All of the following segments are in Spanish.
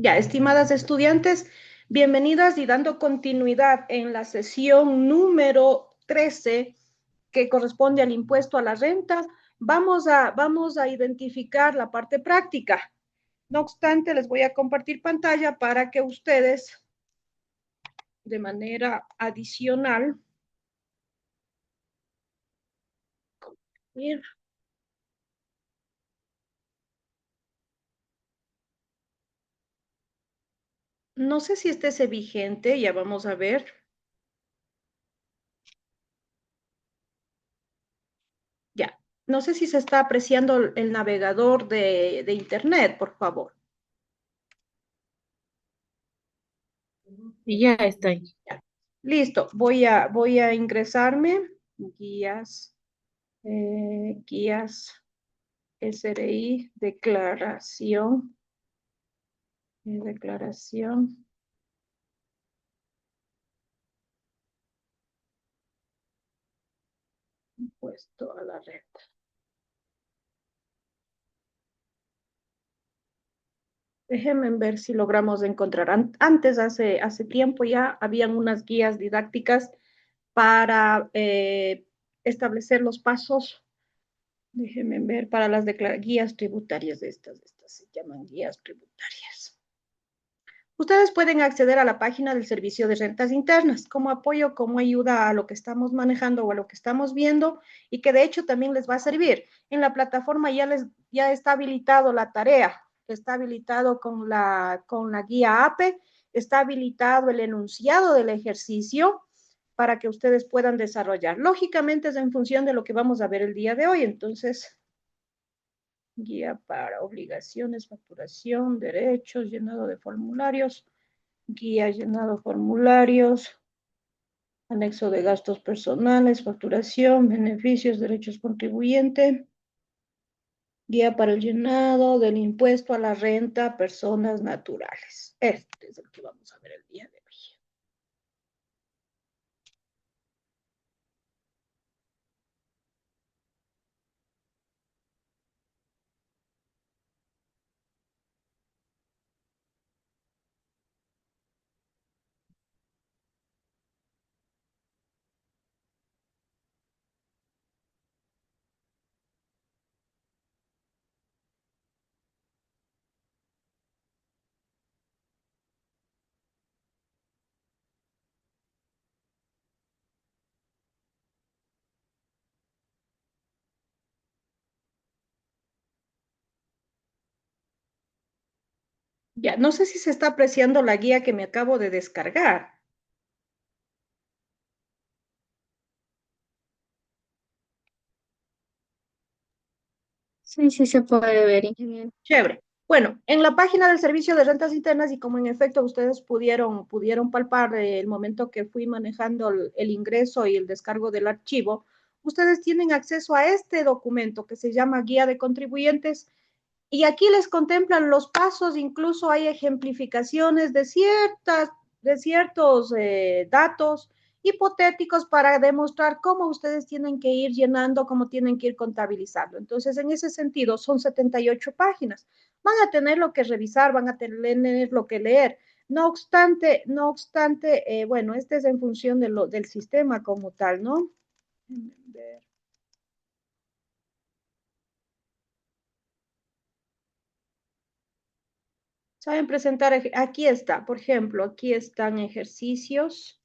Ya, estimadas estudiantes, bienvenidas y dando continuidad en la sesión número 13 que corresponde al impuesto a la renta. Vamos a identificar la parte práctica. No obstante, les voy a compartir pantalla para que ustedes, de manera adicional, no sé si esté vigente, ya vamos a ver. Ya, no sé si se está apreciando el navegador de internet, por favor. Y ya está ahí. Ya. Listo, voy a ingresarme. Guías, guías SRI, declaración, impuesto a la renta. Déjenme ver si logramos encontrar. Antes, hace tiempo ya, habían unas guías didácticas para establecer los pasos. Déjenme ver para las guías tributarias estas se llaman guías tributarias. Ustedes pueden acceder a la página del Servicio de Rentas Internas como apoyo, como ayuda a lo que estamos manejando o a lo que estamos viendo y que de hecho también les va a servir. En la plataforma ya está habilitado la tarea, está habilitado con la guía APE, está habilitado el enunciado del ejercicio para que ustedes puedan desarrollar. Lógicamente es en función de lo que vamos a ver el día de hoy, entonces guía para obligaciones, facturación, derechos, llenado de formularios, guía llenado formularios, anexo de gastos personales, facturación, beneficios, derechos contribuyente, guía para el llenado del impuesto a la renta, personas naturales. Este es el que vamos a ver el día de hoy. Ya, no sé si se está apreciando la guía que me acabo de descargar. Sí, sí se puede ver, ingeniero. Chévere. Bueno, en la página del Servicio de Rentas Internas y como en efecto ustedes pudieron palpar el momento que fui manejando el ingreso y el descargo del archivo, ustedes tienen acceso a este documento que se llama Guía de Contribuyentes y aquí les contemplan los pasos, incluso hay ejemplificaciones de ciertos datos hipotéticos para demostrar cómo ustedes tienen que ir llenando, cómo tienen que ir contabilizando. Entonces, en ese sentido, son 78 páginas. Van a tener lo que revisar, van a tener lo que leer. No obstante, bueno, este es en función del sistema como tal, ¿no? Saben presentar, aquí está, por ejemplo, aquí están ejercicios,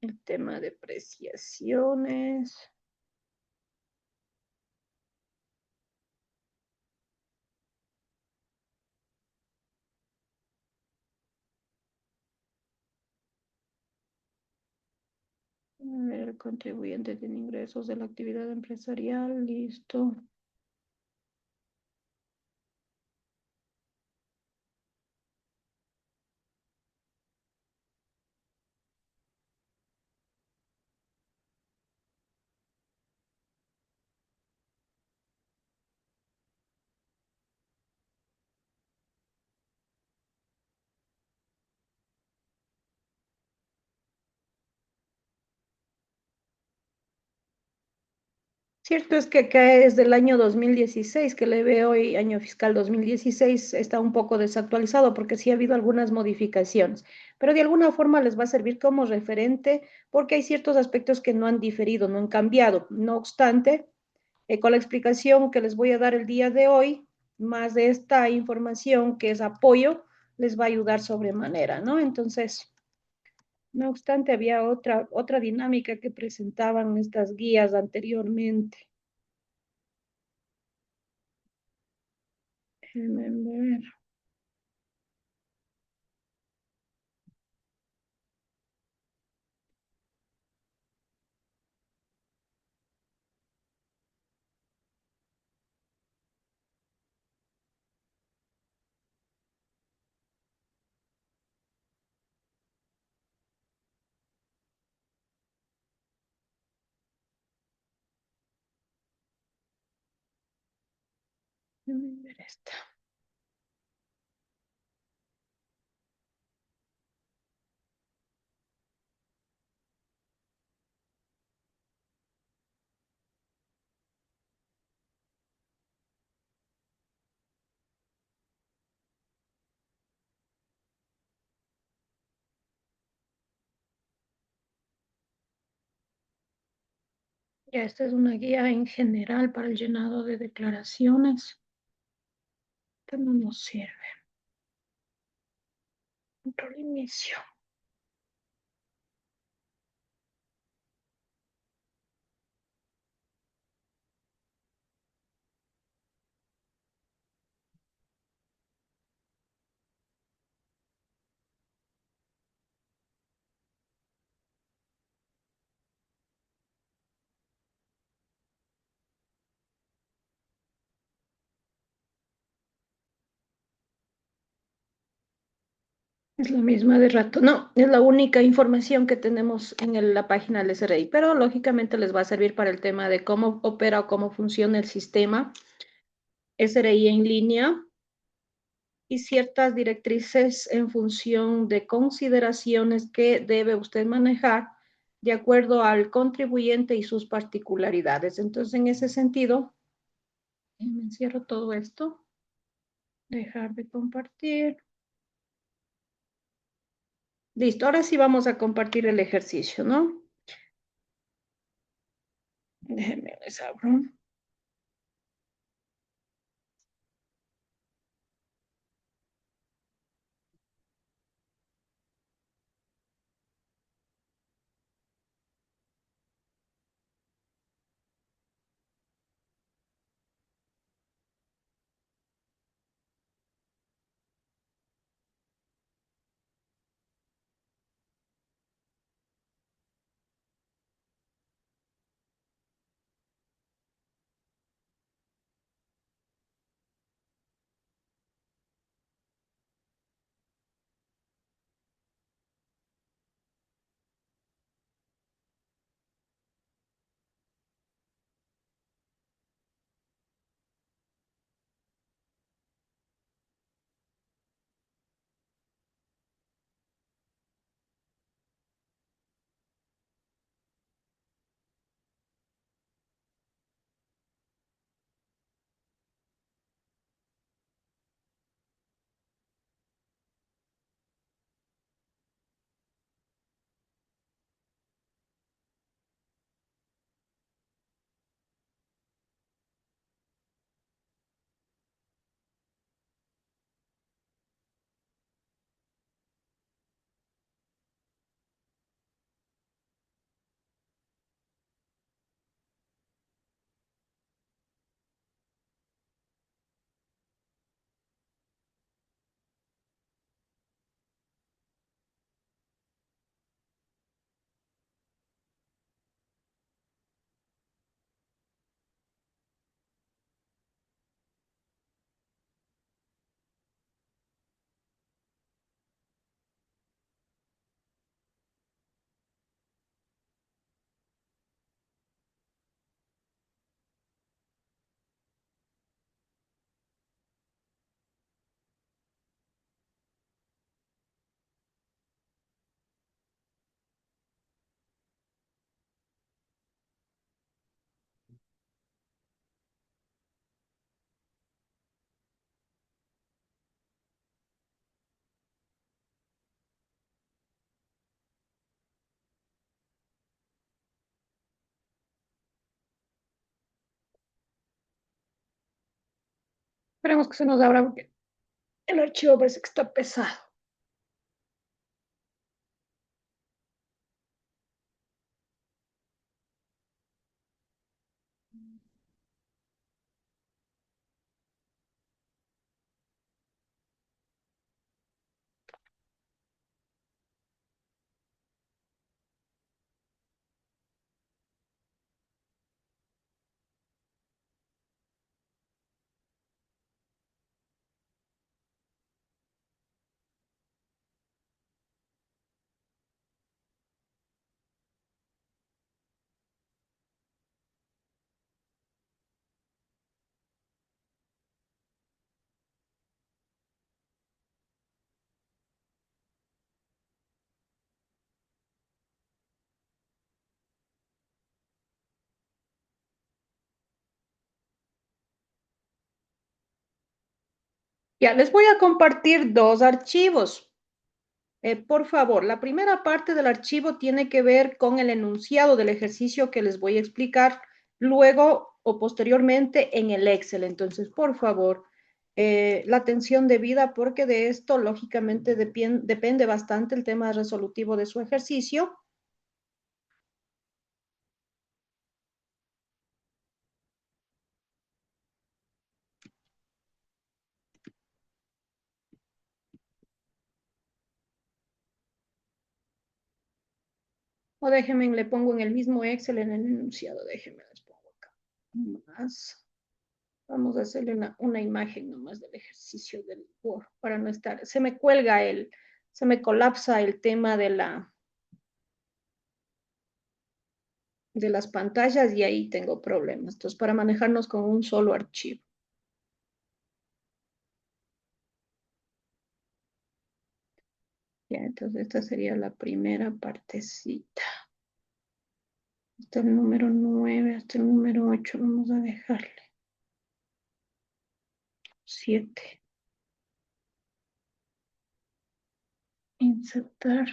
el tema de preciaciones, el contribuyente tiene ingresos de la actividad empresarial, listo. Cierto es que es del año 2016, que le veo hoy, año fiscal 2016, está un poco desactualizado porque sí ha habido algunas modificaciones, pero de alguna forma les va a servir como referente porque hay ciertos aspectos que no han diferido, no han cambiado. No obstante, con la explicación que les voy a dar el día de hoy, más de esta información que es apoyo, les va a ayudar sobremanera, ¿no? Entonces, no obstante, había otra dinámica que presentaban estas guías anteriormente. Déjenme ver. Déjenme ver esta. Ya, esta es una guía en general para el llenado de declaraciones. Esta no nos sirve. Control inicio. Es la misma de rato. No, es la única información que tenemos en la página del SRI, pero lógicamente les va a servir para el tema de cómo opera o cómo funciona el sistema SRI en línea y ciertas directrices en función de consideraciones que debe usted manejar de acuerdo al contribuyente y sus particularidades. Entonces, en ese sentido, me encierro todo esto, dejar de compartir. Listo, ahora sí vamos a compartir el ejercicio, ¿no? Déjenme les abro. Esperemos que se nos abra porque el archivo parece que está pesado. Ya, les voy a compartir dos archivos. Por favor, la primera parte del archivo tiene que ver con el enunciado del ejercicio que les voy a explicar luego o posteriormente en el Excel. Entonces, por favor, la atención debida porque de esto, lógicamente, depende bastante el tema resolutivo de su ejercicio. O déjenme, le pongo en el mismo Excel en el enunciado. Déjenme, les pongo acá. Más. Vamos a hacerle una imagen nomás del ejercicio del Word para no estar. Se me colapsa el tema de las pantallas y ahí tengo problemas. Entonces, para manejarnos con un solo archivo. Ya, entonces esta sería la primera partecita. Hasta el número 9, hasta el número 8 vamos a dejarle. 7. Insertar.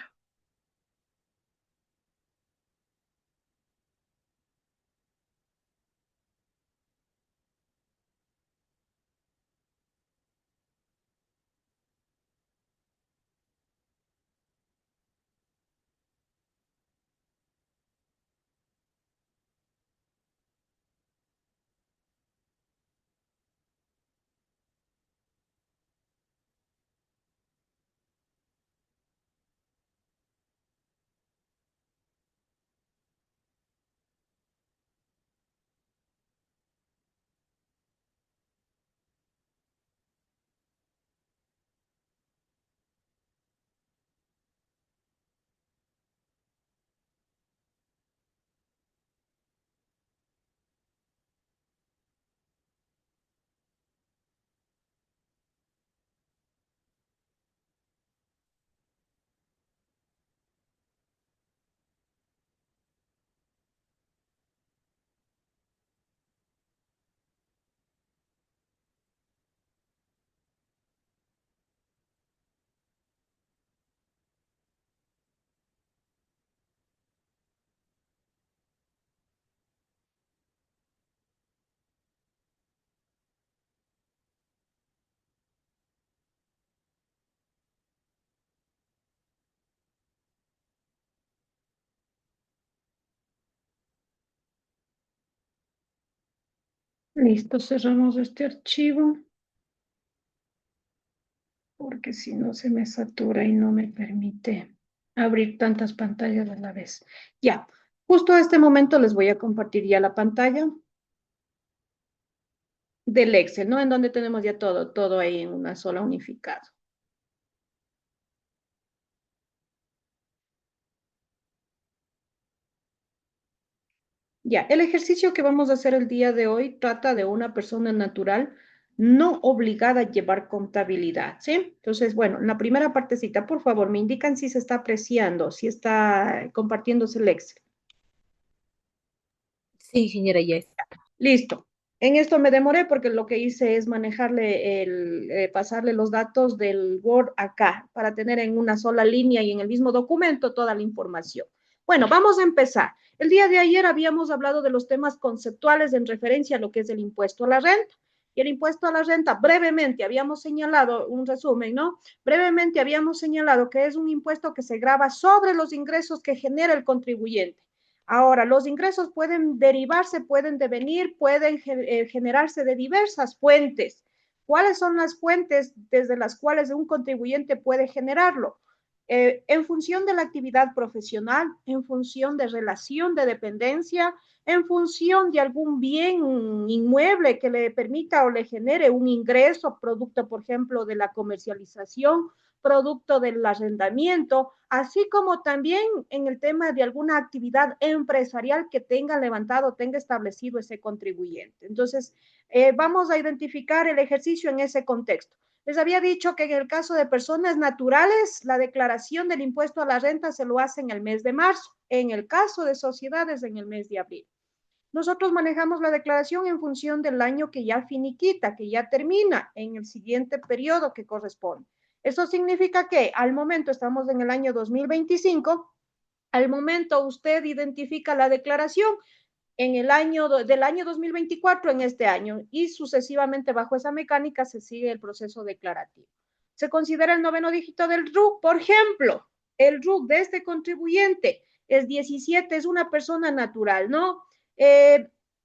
Listo, cerramos este archivo porque si no se me satura y no me permite abrir tantas pantallas a la vez. Ya, justo a este momento les voy a compartir ya la pantalla del Excel, ¿no? En donde tenemos ya todo ahí en una sola unificado. Ya, el ejercicio que vamos a hacer el día de hoy trata de una persona natural no obligada a llevar contabilidad, ¿sí? Entonces, bueno, en la primera partecita, por favor, me indican si se está apreciando, si está compartiéndose el Excel. Sí, señora, ya está. Listo. En esto me demoré porque lo que hice es manejarle pasarle los datos del Word acá para tener en una sola línea y en el mismo documento toda la información. Bueno, vamos a empezar. El día de ayer habíamos hablado de los temas conceptuales en referencia a lo que es el impuesto a la renta. Y el impuesto a la renta, brevemente habíamos señalado, un resumen, ¿no? Brevemente habíamos señalado que es un impuesto que se grava sobre los ingresos que genera el contribuyente. Ahora, los ingresos pueden derivarse, pueden devenir, pueden generarse de diversas fuentes. ¿Cuáles son las fuentes desde las cuales un contribuyente puede generarlo? En función de la actividad profesional, en función de relación de dependencia, en función de algún bien inmueble que le permita o le genere un ingreso, producto, por ejemplo, de la comercialización, producto del arrendamiento, así como también en el tema de alguna actividad empresarial que tenga levantado, tenga establecido ese contribuyente. Entonces, vamos a identificar el ejercicio en ese contexto. Les había dicho que en el caso de personas naturales, la declaración del impuesto a la renta se lo hace en el mes de marzo. En el caso de sociedades, en el mes de abril. Nosotros manejamos la declaración en función del año que ya finiquita, que ya termina en el siguiente periodo que corresponde. Eso significa que al momento estamos en el año 2025, al momento usted identifica la declaración en el año del año 2024 en este año y sucesivamente bajo esa mecánica se sigue el proceso declarativo. Se considera el noveno dígito del RUC, por ejemplo, el RUC de este contribuyente es 17, es una persona natural, ¿no?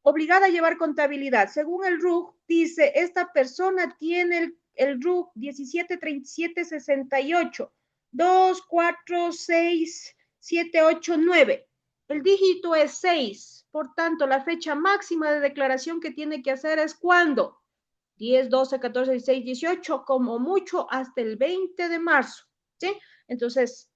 Obligada a llevar contabilidad. Según el RUC, dice, esta persona tiene el RUC 173768, 2, 4, 6, 7, 8, 9. El dígito es 6, por tanto, la fecha máxima de declaración que tiene que hacer es ¿cuándo? 10, 12, 14, 16, 18, como mucho hasta el 20 de marzo, ¿sí? Entonces,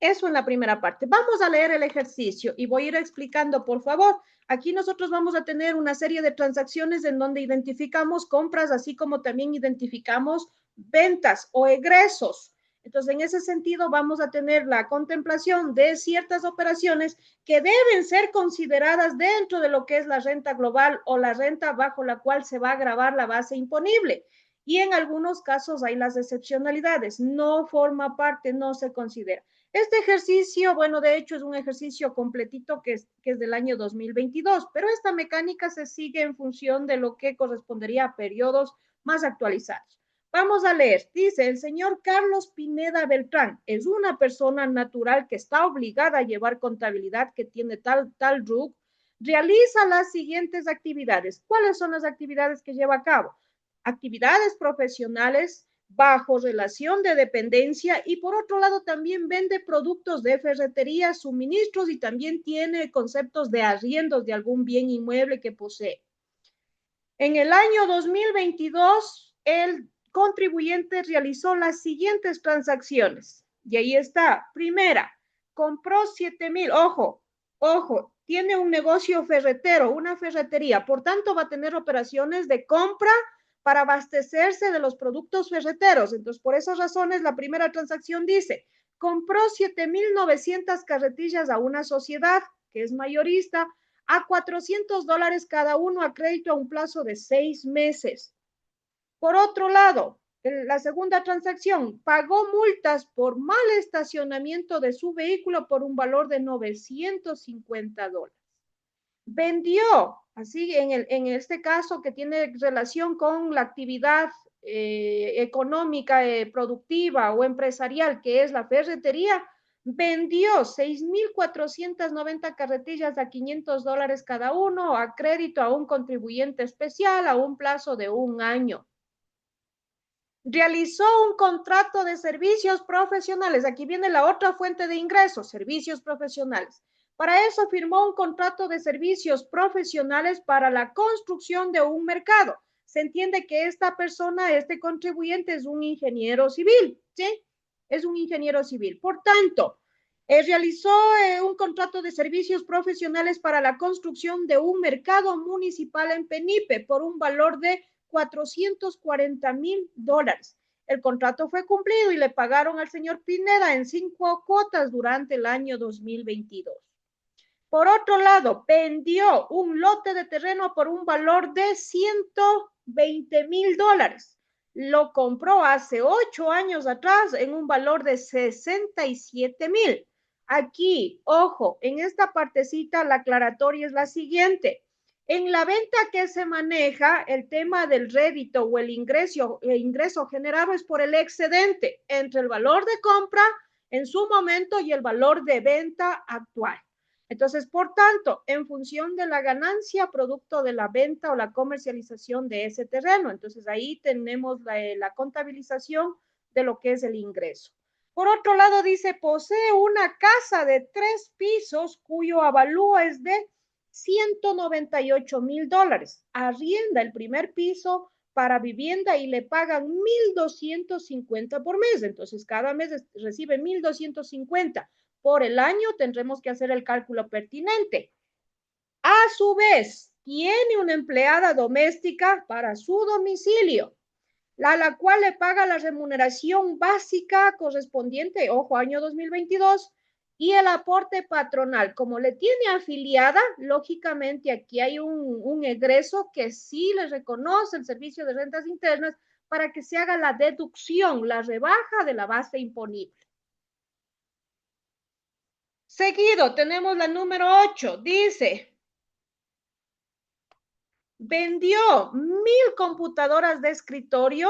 eso en la primera parte. Vamos a leer el ejercicio y voy a ir explicando, por favor. Aquí nosotros vamos a tener una serie de transacciones en donde identificamos compras, así como también identificamos ventas o egresos. Entonces, en ese sentido, vamos a tener la contemplación de ciertas operaciones que deben ser consideradas dentro de lo que es la renta global o la renta bajo la cual se va a gravar la base imponible. Y en algunos casos hay las excepcionalidades. No forma parte, no se considera. Este ejercicio, bueno, de hecho es un ejercicio completito que es del año 2022, pero esta mecánica se sigue en función de lo que correspondería a periodos más actualizados. Vamos a leer, dice, el señor Carlos Pineda Beltrán es una persona natural que está obligada a llevar contabilidad, que tiene tal RUC, realiza las siguientes actividades. ¿Cuáles son las actividades que lleva a cabo? Actividades profesionales, bajo relación de dependencia y por otro lado también vende productos de ferretería, suministros y también tiene conceptos de arriendos de algún bien inmueble que posee. En el año 2022, el contribuyente realizó las siguientes transacciones. Y ahí está. Primera, compró 7,000. Ojo, tiene un negocio ferretero, una ferretería. Por tanto, va a tener operaciones de compra para abastecerse de los productos ferreteros. Entonces, por esas razones, la primera transacción dice, compró 7,900 carretillas a una sociedad que es mayorista a $400 cada uno a crédito a un plazo de 6 meses. Por otro lado, la segunda transacción, pagó multas por mal estacionamiento de su vehículo por un valor de $950. Vendió, así en este caso que tiene relación con la actividad económica, productiva o empresarial, que es la ferretería, vendió 6,490 carretillas a $500 cada uno a crédito a un contribuyente especial a un plazo de un año. Realizó un contrato de servicios profesionales. Aquí viene la otra fuente de ingresos, servicios profesionales. Para eso firmó un contrato de servicios profesionales para la construcción de un mercado. Se entiende que esta persona, este contribuyente, es un ingeniero civil, ¿sí? Es un ingeniero civil. Por tanto, realizó un contrato de servicios profesionales para la construcción de un mercado municipal en Penipe por un valor de $440,000. El contrato fue cumplido y le pagaron al señor Pineda en 5 cuotas durante el año 2022. Por otro lado, vendió un lote de terreno por un valor de $120,000. Lo compró hace 8 años atrás en un valor de $67,000. Aquí, ojo, en esta partecita la aclaratoria es la siguiente. En la venta que se maneja, el tema del rédito o el ingreso generado es por el excedente entre el valor de compra en su momento y el valor de venta actual. Entonces, por tanto, en función de la ganancia producto de la venta o la comercialización de ese terreno, entonces ahí tenemos la contabilización de lo que es el ingreso. Por otro lado, dice, posee una casa de 3 pisos cuyo avalúo es de $198,000. Arrienda el primer piso para vivienda y le pagan 1,250 por mes. Entonces, cada mes recibe 1,250. Por el año tendremos que hacer el cálculo pertinente. A su vez, tiene una empleada doméstica para su domicilio, la cual le paga la remuneración básica correspondiente, ojo, año 2022, y el aporte patronal. Como le tiene afiliada, lógicamente aquí hay un egreso que sí le reconoce el Servicio de Rentas Internas para que se haga la deducción, la rebaja de la base imponible. Seguido, tenemos la número 8. Dice, vendió 1,000 computadoras de escritorio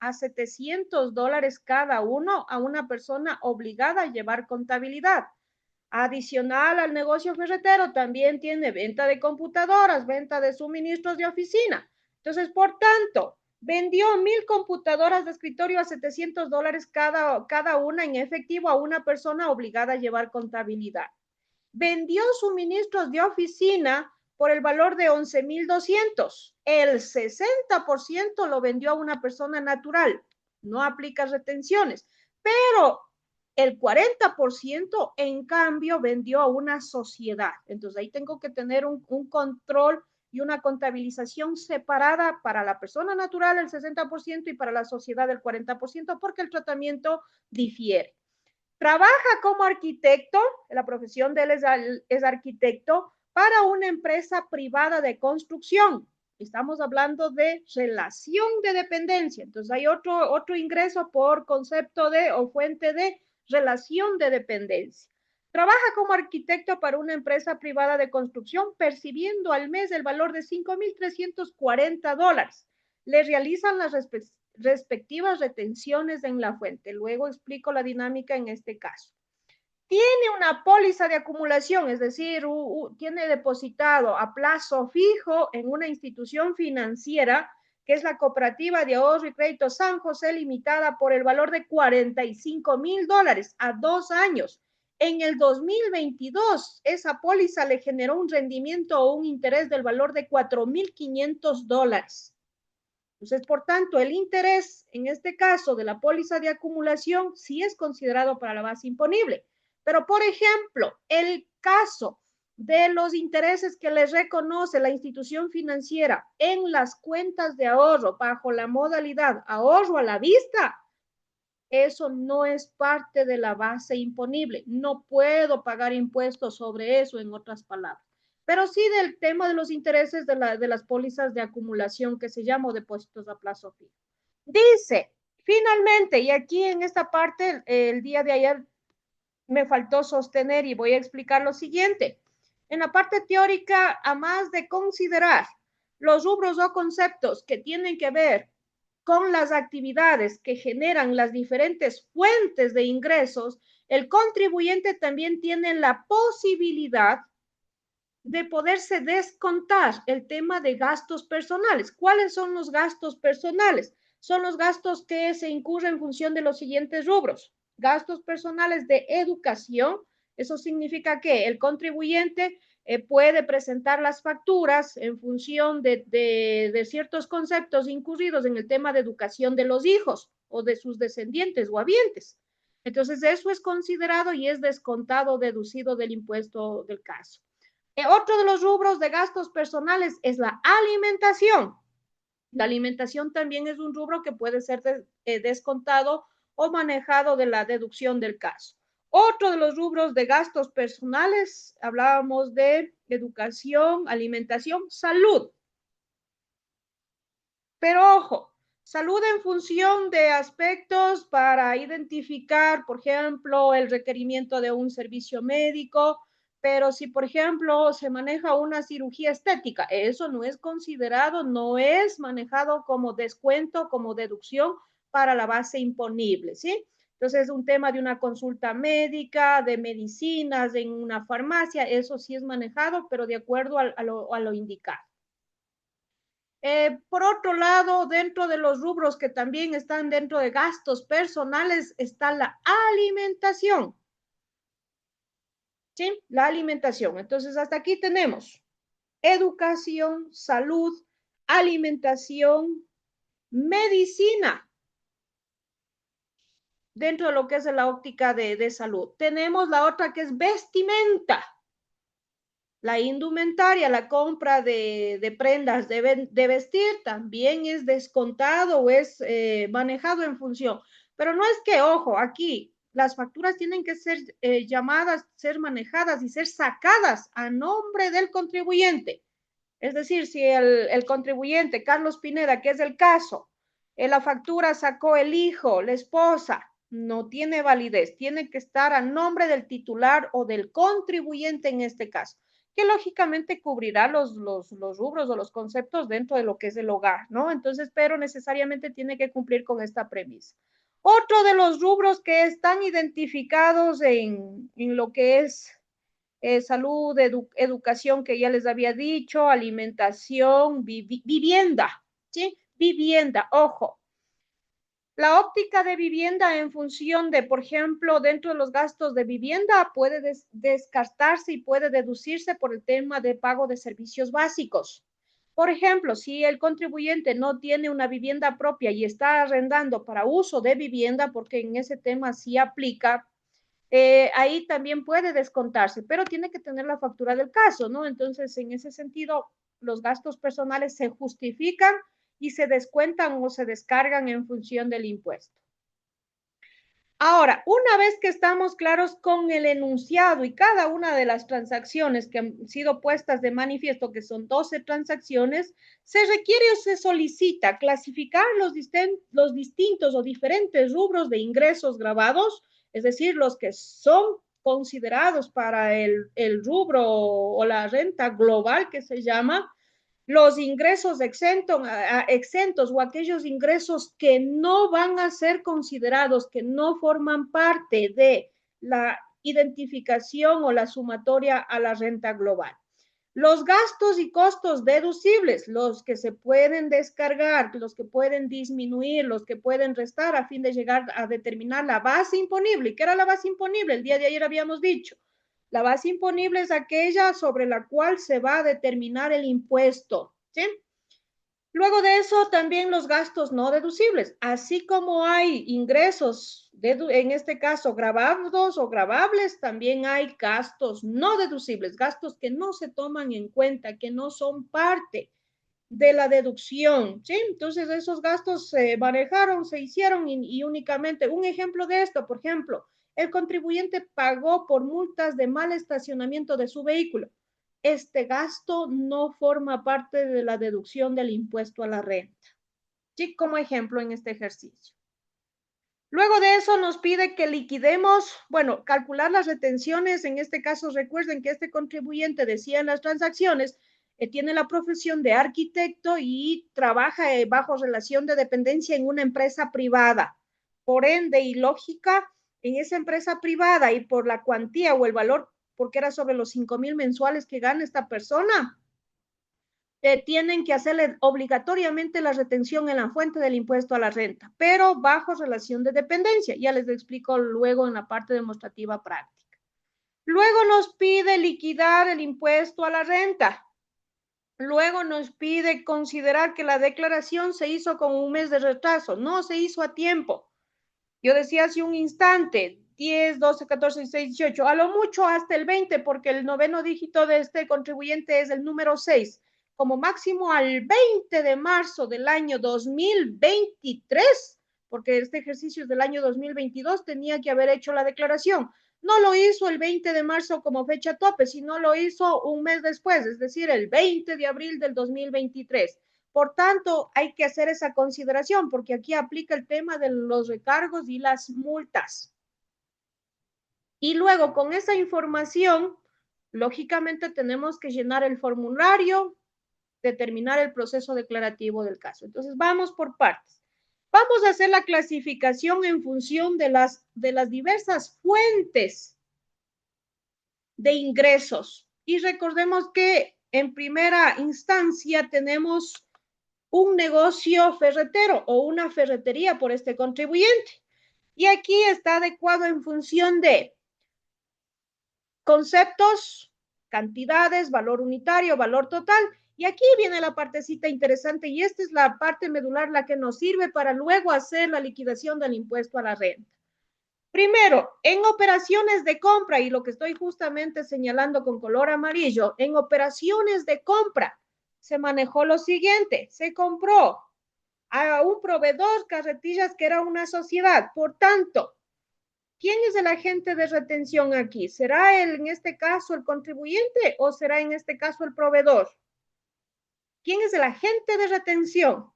a $700 cada uno a una persona obligada a llevar contabilidad. Adicional al negocio ferretero, también tiene venta de computadoras, venta de suministros de oficina. Entonces, por tanto, vendió 1,000 computadoras de escritorio a $700 cada una en efectivo a una persona obligada a llevar contabilidad. Vendió suministros de oficina por el valor de 11,200. El 60% lo vendió a una persona natural. No aplica retenciones. Pero el 40% en cambio vendió a una sociedad. Entonces ahí tengo que tener un control y una contabilización separada para la persona natural el 60% y para la sociedad el 40% porque el tratamiento difiere. Trabaja como arquitecto, la profesión de él es arquitecto, para una empresa privada de construcción. Estamos hablando de relación de dependencia. Entonces hay otro ingreso por concepto de o fuente de relación de dependencia. Trabaja como arquitecto para una empresa privada de construcción, percibiendo al mes el valor de $5,340. Le realizan las respectivas retenciones en la fuente. Luego explico la dinámica en este caso. Tiene una póliza de acumulación, es decir, tiene depositado a plazo fijo en una institución financiera que es la Cooperativa de Ahorro y Crédito San José Limitada por el valor de $45,000 a 2 años. En el 2022, esa póliza le generó un rendimiento o un interés del valor de $4,500. Entonces, por tanto, el interés, en este caso de la póliza de acumulación, sí es considerado para la base imponible. Pero, por ejemplo, el caso de los intereses que les reconoce la institución financiera en las cuentas de ahorro bajo la modalidad ahorro a la vista, eso no es parte de la base imponible. No puedo pagar impuestos sobre eso, en otras palabras. Pero sí del tema de los intereses de las pólizas de acumulación que se llama depósitos a plazo fijo. Dice, finalmente, y aquí en esta parte, el día de ayer me faltó sostener y voy a explicar lo siguiente. En la parte teórica, a más de considerar los rubros o conceptos que tienen que ver con las actividades que generan las diferentes fuentes de ingresos, el contribuyente también tiene la posibilidad de poderse descontar el tema de gastos personales. ¿Cuáles son los gastos personales? Son los gastos que se incurren en función de los siguientes rubros. Gastos personales de educación, eso significa que el contribuyente puede presentar las facturas en función de ciertos conceptos incurridos en el tema de educación de los hijos o de sus descendientes o habientes. Entonces, eso es considerado y es descontado, deducido del impuesto del caso. Otro de los rubros de gastos personales es la alimentación. La alimentación también es un rubro que puede ser descontado o manejado de la deducción del caso. Otro de los rubros de gastos personales, hablábamos de educación, alimentación, salud. Pero ojo, salud en función de aspectos para identificar, por ejemplo, el requerimiento de un servicio médico, Pero si, por ejemplo, se maneja una cirugía estética, eso no es considerado, no es manejado como descuento, como deducción para la base imponible, ¿sí? Entonces, un tema de una consulta médica, de medicinas, en una farmacia, eso sí es manejado, pero de acuerdo a lo indicado. Por otro lado, dentro de los rubros que también están dentro de gastos personales está la alimentación. ¿Sí? La alimentación. Entonces, hasta aquí tenemos educación, salud, alimentación, medicina, dentro de lo que es la óptica de salud. Tenemos la otra que es vestimenta, la indumentaria, la compra de prendas de vestir, también es descontado o es manejado en función. Pero no es que, ojo, aquí las facturas tienen que ser llamadas, ser manejadas y ser sacadas a nombre del contribuyente. Es decir, si el contribuyente, Carlos Pineda, que es el caso, la factura sacó el hijo, la esposa, no tiene validez, tiene que estar a nombre del titular o del contribuyente en este caso, que lógicamente cubrirá los rubros o los conceptos dentro de lo que es el hogar, ¿no? Entonces, pero necesariamente tiene que cumplir con esta premisa. Otro de los rubros que están identificados en lo que es salud, educación, que ya les había dicho, alimentación, vivienda, ¿sí? Vivienda, ojo. La óptica de vivienda en función de, por ejemplo, dentro de los gastos de vivienda puede descartarse y puede deducirse por el tema de pago de servicios básicos. Por ejemplo, si el contribuyente no tiene una vivienda propia y está arrendando para uso de vivienda, porque en ese tema sí aplica, ahí también puede descontarse, pero tiene que tener la factura del caso, ¿no? Entonces, en ese sentido, los gastos personales se justifican y se descuentan o se descargan en función del impuesto. Ahora, una vez que estamos claros con el enunciado y cada una de las transacciones que han sido puestas de manifiesto, que son 12 transacciones, se requiere o se solicita clasificar los distintos o diferentes rubros de ingresos grabados, es decir, los que son considerados para el rubro o la renta global que se llama, los ingresos exentos o aquellos ingresos que no van a ser considerados, que no forman parte de la identificación o la sumatoria a la renta global. Los gastos y costos deducibles, los que se pueden descargar, los que pueden disminuir, los que pueden restar a fin de llegar a determinar la base imponible. ¿Qué era la base imponible? El día de ayer habíamos dicho. La base imponible es aquella sobre la cual se va a determinar el impuesto, ¿sí? Luego de eso, también los gastos no deducibles, así como hay ingresos, en este caso grabados o gravables, también hay gastos no deducibles, gastos que no se toman en cuenta, que no son parte de la deducción, ¿sí? Entonces, esos gastos se manejaron, se hicieron y únicamente, un ejemplo de esto, por ejemplo, el contribuyente pagó por multas de mal estacionamiento de su vehículo. Este gasto no forma parte de la deducción del impuesto a la renta, ¿sí? Como ejemplo en este ejercicio. Luego de eso nos pide que liquidemos, bueno, calcular las retenciones. En este caso, recuerden que este contribuyente decía en las transacciones, tiene la profesión de arquitecto y trabaja bajo relación de dependencia en una empresa privada. Por ende, y lógica, en esa empresa privada y por la cuantía o el valor, porque era sobre los 5,000 mensuales que gana esta persona, tienen que hacerle obligatoriamente la retención en la fuente del impuesto a la renta, pero bajo relación de dependencia. Ya les explico luego en la parte demostrativa práctica. Luego nos pide liquidar el impuesto a la renta. Luego nos pide considerar que la declaración se hizo con un mes de retraso, no se hizo a tiempo. Yo decía hace un instante, 10, 12, 14, 16, 18, a lo mucho hasta el 20, porque el noveno dígito de este contribuyente es el número 6, como máximo al 20 de marzo del año 2023, porque este ejercicio es del año 2022, tenía que haber hecho la declaración. No lo hizo el 20 de marzo como fecha tope, sino lo hizo un mes después, es decir, el 20 de abril del 2023. Por tanto, hay que hacer esa consideración porque aquí aplica el tema de los recargos y las multas. Y luego, con esa información, Lógicamente tenemos que llenar el formulario, determinar el proceso declarativo del caso. Entonces, vamos por partes. Vamos a hacer la clasificación en función de las diversas fuentes de ingresos. Y recordemos que en primera instancia tenemos un negocio ferretero o una ferretería por este contribuyente. Y aquí está adecuado en función de conceptos, cantidades, valor unitario, valor total. Y aquí viene la partecita interesante y esta es la parte medular, la que nos sirve para luego hacer la liquidación del impuesto a la renta. Primero, en operaciones de compra, y lo que estoy justamente señalando con color amarillo, en operaciones de compra se manejó lo siguiente: se compró a un proveedor carretillas que era una sociedad. Por tanto, ¿quién es el agente de retención aquí? ¿Será en este caso el contribuyente o será en este caso el proveedor? ¿Quién es el agente de retención?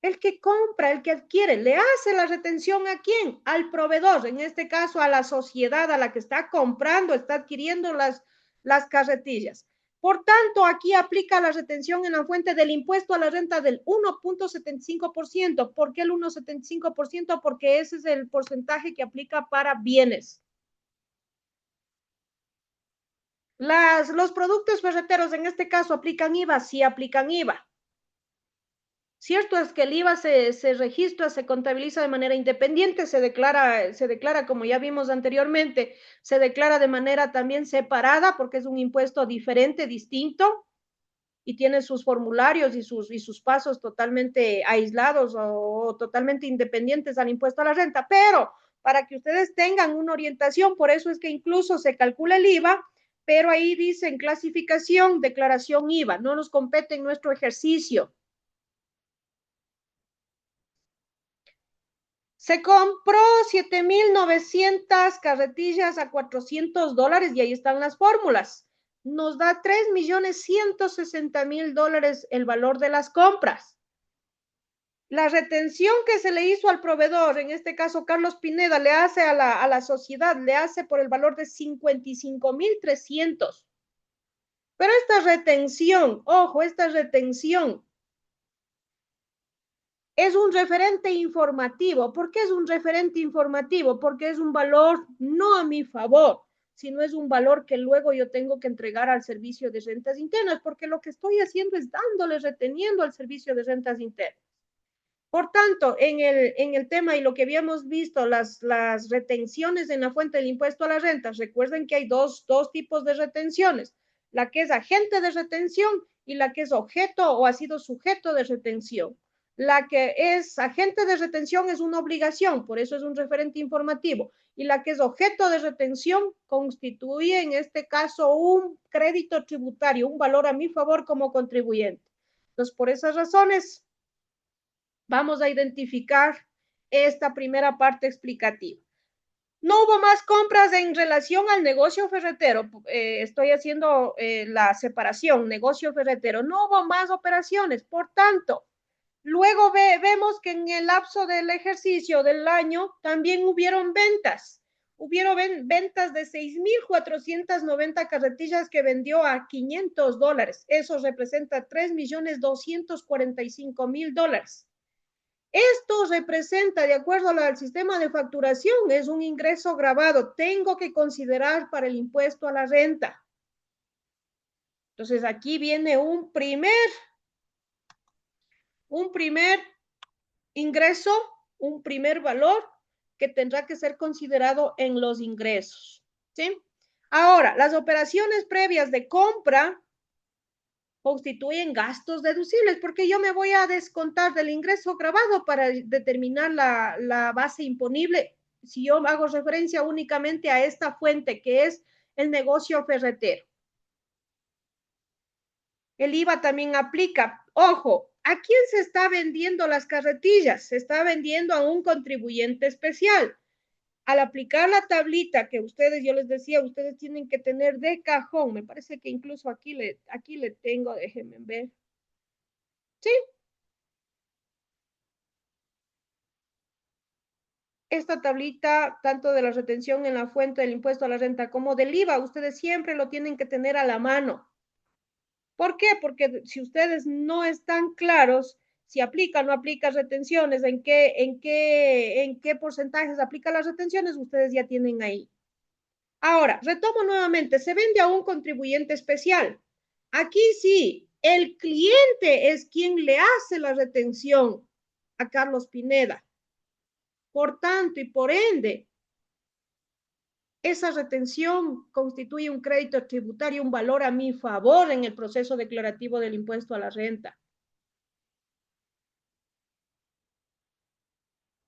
El que compra, el que adquiere. ¿Le hace la retención a quién? Al proveedor, en este caso a la sociedad a la que está comprando, está adquiriendo las carretillas. Por tanto, aquí aplica la retención en la fuente del impuesto a la renta del 1.75%. ¿Por qué el 1.75%? Porque ese es el porcentaje que aplica para bienes. Los productos ferreteros en este caso aplican IVA, sí aplican IVA. Cierto es que el IVA se registra, se contabiliza de manera independiente, se declara, como ya vimos anteriormente, se declara de manera también separada porque es un impuesto diferente, distinto, y tiene sus formularios y sus pasos totalmente aislados o totalmente independientes al impuesto a la renta. Pero para que ustedes tengan una orientación, por eso es que incluso se calcula el IVA, pero ahí dicen clasificación, declaración IVA, no nos compete en nuestro ejercicio. Se compró 7.900 carretillas a $400 y ahí están las fórmulas. Nos da $3.160.000 el valor de las compras. La retención que se le hizo al proveedor, en este caso Carlos Pineda, le hace a la sociedad, le hace por el valor de 55.300. Pero esta retención, ojo, esta retención es un referente informativo. ¿Por qué es un referente informativo? Porque es un valor no a mi favor, sino es un valor que luego yo tengo que entregar al servicio de rentas internas, porque lo que estoy haciendo es dándole, reteniendo al servicio de rentas internas. Por tanto, en el tema y lo que habíamos visto, las retenciones en la fuente del impuesto a la renta, recuerden que hay dos tipos de retenciones: la que es agente de retención y la que es objeto o ha sido sujeto de retención. La que es agente de retención es una obligación, por eso es un referente informativo, y la que es objeto de retención constituye en este caso un crédito tributario, un valor a mi favor como contribuyente. Entonces, por esas razones, vamos a identificar esta primera parte explicativa. No hubo más compras en relación al negocio ferretero. Estoy haciendo la separación, negocio ferretero. No hubo más operaciones. Por tanto, luego vemos que en el lapso del ejercicio del año también hubieron ventas. Hubieron ventas de 6.490 carretillas que vendió a $500. Eso representa $3.245.000. Esto representa, de acuerdo al sistema de facturación, es un ingreso grabado. Tengo que considerar para el impuesto a la renta. Entonces, aquí viene un primer ingreso, un primer valor que tendrá que ser considerado en los ingresos. ¿Sí? Ahora, las operaciones previas de compra constituyen gastos deducibles, porque yo me voy a descontar del ingreso grabado para determinar la base imponible si yo hago referencia únicamente a esta fuente que es el negocio ferretero. El IVA también aplica. Ojo, ¿a quién se está vendiendo las carretillas? Se está vendiendo a un contribuyente especial. Al aplicar la tablita que ustedes, yo les decía, ustedes tienen que tener de cajón. Me parece que incluso aquí le tengo, déjenme ver. Sí, esta tablita, tanto de la retención en la fuente del impuesto a la renta como del IVA, ustedes siempre lo tienen que tener a la mano. ¿Por qué? Porque si ustedes no están claros si aplica o no aplica retenciones, en qué porcentajes aplica las retenciones, ustedes ya tienen ahí. Ahora, retomo nuevamente, se vende a un contribuyente especial. Aquí sí, el cliente es quien le hace la retención a Carlos Pineda. Por tanto y por ende, esa retención constituye un crédito tributario, un valor a mi favor en el proceso declarativo del impuesto a la renta.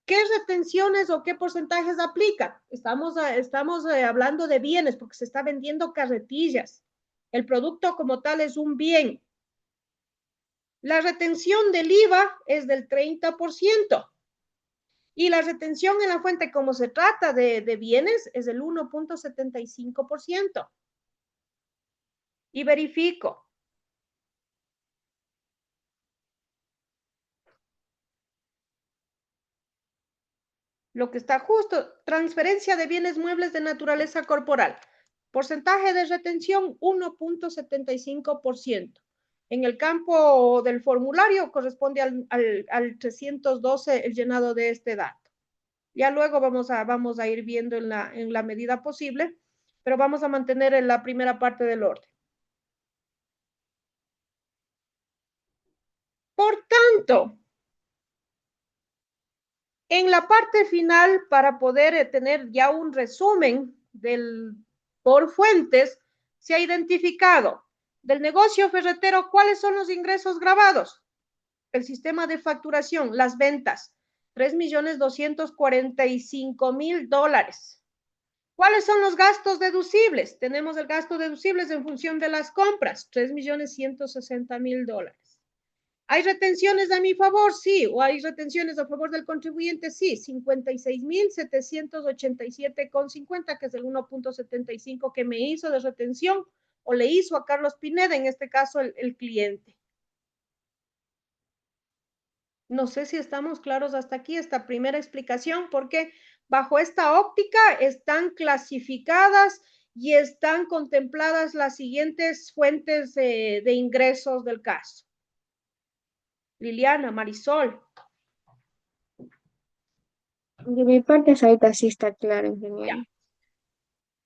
¿Qué retenciones o qué porcentajes aplica? Estamos hablando de bienes porque se está vendiendo carretillas. El producto como tal es un bien. La retención del IVA es del 30%. Y la retención en la fuente, como se trata de bienes, es del 1.75%. Y verifico. Lo que está justo, transferencia de bienes muebles de naturaleza corporal. Porcentaje de retención, 1.75%. En el campo del formulario corresponde al 312 el llenado de este dato. Ya luego vamos a ir viendo en la medida posible, pero vamos a mantener en la primera parte del orden. Por tanto, en la parte final, para poder tener ya un resumen por fuentes, se ha identificado del negocio ferretero cuáles son los ingresos grabados, el sistema de facturación, las ventas, $3.245.000. ¿Cuáles son los gastos deducibles? Tenemos el gasto deducibles en función de las compras, $3.160.000. ¿Hay retenciones a mi favor? Sí. ¿O hay retenciones a favor del contribuyente? Sí. 56.787,50, que es el 1.75 que me hizo de retención o le hizo a Carlos Pineda, en este caso el cliente. No sé si estamos claros hasta aquí, esta primera explicación, porque bajo esta óptica están clasificadas y están contempladas las siguientes fuentes de ingresos del caso. Liliana, Marisol. De mi parte, ahorita sí está claro, ingeniero. Ya.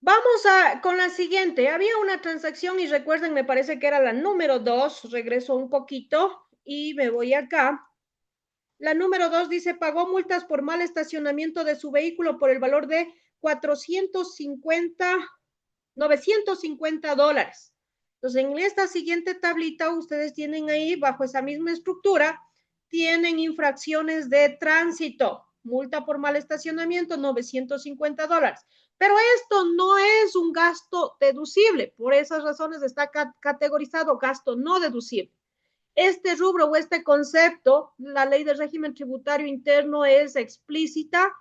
Vamos con la siguiente. Había una transacción y recuerden, me parece que era la número 2. Regreso un poquito y me voy acá. La número 2 dice, pagó multas por mal estacionamiento de su vehículo por el valor de $950. Entonces, en esta siguiente tablita, ustedes tienen ahí, bajo esa misma estructura, tienen infracciones de tránsito, multa por mal estacionamiento, $950. Pero esto no es un gasto deducible, por esas razones está categorizado gasto no deducible. Este rubro o este concepto, la ley de régimen tributario interno es explícita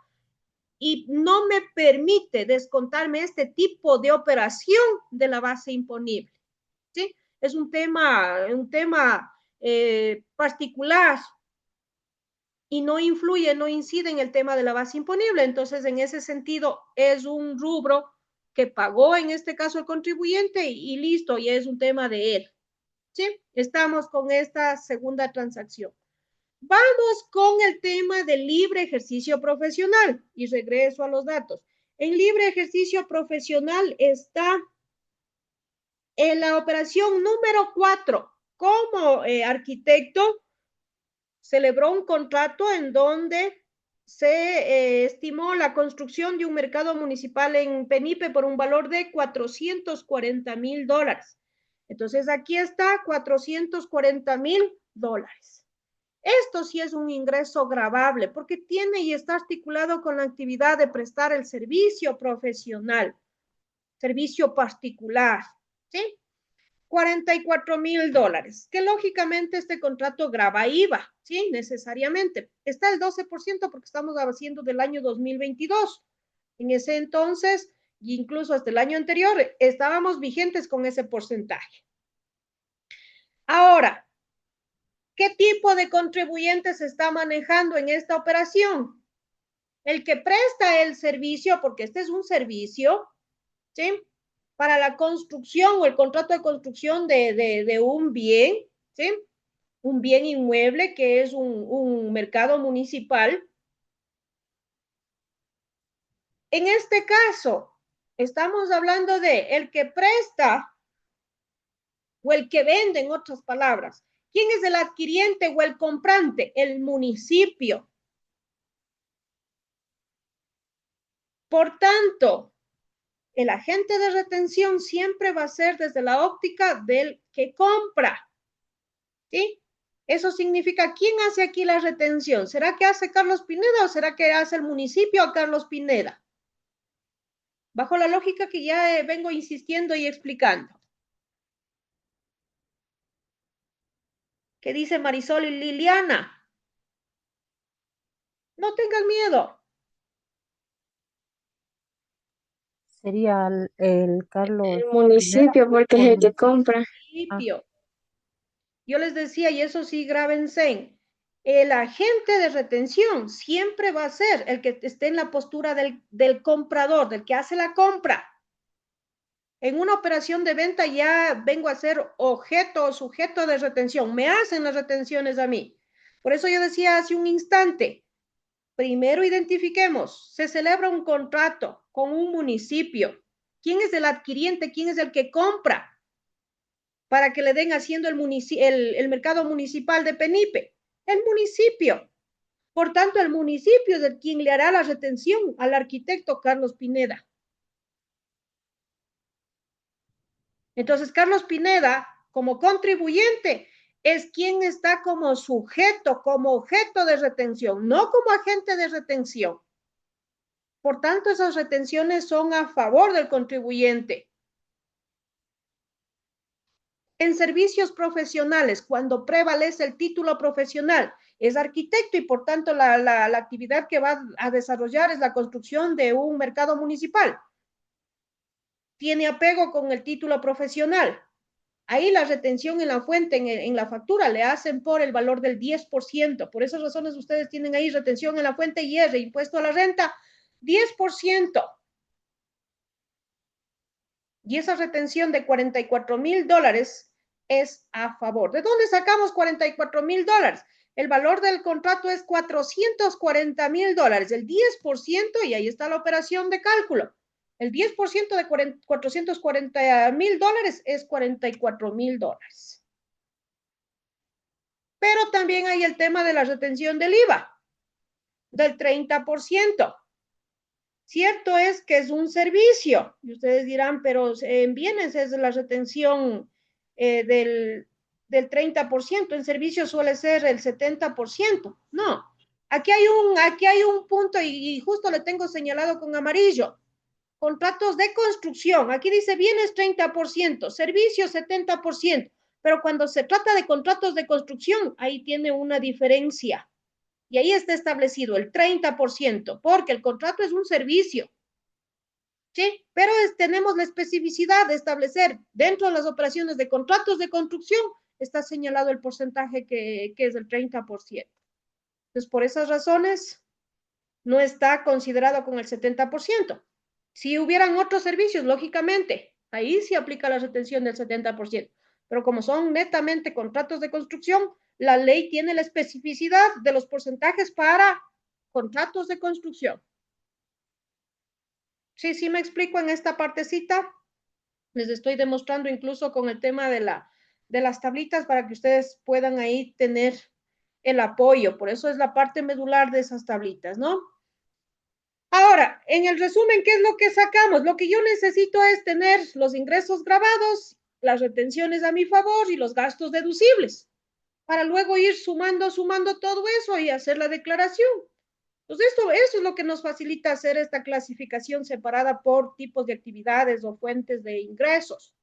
y no me permite descontarme este tipo de operación de la base imponible. ¿Sí? Es un tema particular y no influye, no incide en el tema de la base imponible. Entonces, en ese sentido, es un rubro que pagó en este caso el contribuyente y listo, y es un tema de él. ¿Sí? Estamos con esta segunda transacción. Vamos con el tema del libre ejercicio profesional y regreso a los datos. En libre ejercicio profesional está en la operación número 4. Como arquitecto, celebró un contrato en donde se estimó la construcción de un mercado municipal en Penipe por un valor de $440,000. Entonces, aquí está $440,000. Esto sí es un ingreso gravable porque tiene y está articulado con la actividad de prestar el servicio profesional, servicio particular, ¿sí? $44,000, que lógicamente este contrato grava IVA, ¿sí? Necesariamente. Está el 12% porque estamos haciendo del año 2022. En ese entonces, incluso hasta el año anterior, estábamos vigentes con ese porcentaje. Ahora, ¿qué tipo de contribuyentes se está manejando en esta operación? el que presta el servicio, porque este es un servicio, ¿sí? Para la construcción o el contrato de construcción de un bien, ¿sí? Un bien inmueble que es un mercado municipal. En este caso, estamos hablando de el que presta o el que vende, en otras palabras. ¿Quién es el adquiriente o el comprante? El municipio. Por tanto, el agente de retención siempre va a ser desde la óptica del que compra, ¿sí? Eso significa, ¿quién hace aquí la retención? ¿Será que hace Carlos Pineda o será que hace el municipio a Carlos Pineda? Bajo la lógica que ya vengo insistiendo y explicando. ¿Qué dice Marisol y Liliana? No tengan miedo. Sería el El Carlos Pineda municipio, porque o es el el que municipio. compra. Ah, Municipio. Yo les decía, y eso sí, grábense, el agente de retención siempre va a ser el que esté en la postura del comprador, del que hace la compra. En una operación de venta ya vengo a ser objeto o sujeto de retención. Me hacen las retenciones a mí. Por eso yo decía hace un instante, primero identifiquemos, se celebra un contrato con un municipio. ¿Quién es el adquiriente? ¿Quién es el que compra? Para que le den haciendo el mercado municipal de Penipe. El municipio. Por tanto, el municipio es el quien le hará la retención al arquitecto Carlos Pineda. Entonces, Carlos Pineda, como contribuyente, es quien está como sujeto, como objeto de retención, no como agente de retención. Por tanto, esas retenciones son a favor del contribuyente. En servicios profesionales, cuando prevalece el título profesional, es arquitecto y por tanto la actividad que va a desarrollar es la construcción de un mercado municipal. Tiene apego con el título profesional. Ahí la retención en la fuente, en la factura, le hacen por el valor del 10%. Por esas razones ustedes tienen ahí retención en la fuente y IR, impuesto a la renta, 10%. Y esa retención de $44,000 es a favor. ¿De dónde sacamos $44,000? El valor del contrato es $440,000, el 10%, y ahí está la operación de cálculo. El 10% de $440,000 es $44,000. Pero también hay el tema de la retención del IVA, del 30%. Cierto es que es un servicio, y ustedes dirán, pero en bienes es la retención del 30%, en servicios suele ser el 70%. No, aquí hay un punto y justo le tengo señalado con amarillo. Contratos de construcción, aquí dice bienes 30%, servicios 70%, pero cuando se trata de contratos de construcción, ahí tiene una diferencia. Y ahí está establecido el 30%, porque el contrato es un servicio. ¿Sí? Pero tenemos la especificidad de establecer dentro de las operaciones de contratos de construcción, está señalado el porcentaje que es el 30%. Entonces, por esas razones, no está considerado con el 70%. Si hubieran otros servicios, lógicamente, ahí sí aplica la retención del 70%. Pero como son netamente contratos de construcción, la ley tiene la especificidad de los porcentajes para contratos de construcción. Sí, sí me explico en esta partecita. Les estoy demostrando incluso con el tema de las tablitas para que ustedes puedan ahí tener el apoyo. Por eso es la parte medular de esas tablitas, ¿no? Ahora, en el resumen, ¿qué es lo que sacamos? Lo que yo necesito es tener los ingresos grabados, las retenciones a mi favor y los gastos deducibles, para luego ir sumando todo eso y hacer la declaración. Entonces, eso es lo que nos facilita hacer esta clasificación separada por tipos de actividades o fuentes de ingresos.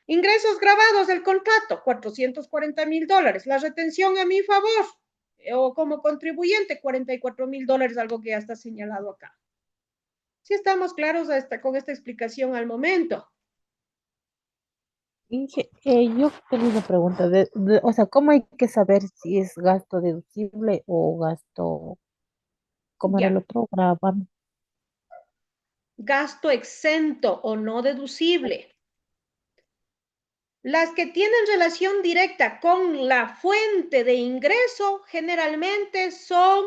Ingresos grabados del contrato, $440,000. La retención a mi favor o como contribuyente, $44,000, algo que ya está señalado acá. Si estamos claros con esta explicación al momento. Yo tengo una pregunta, o sea, ¿cómo hay que saber si es gasto deducible o gasto? como era el Ya. otro, graban. Gasto exento o no deducible. Las que tienen relación directa con la fuente de ingreso generalmente son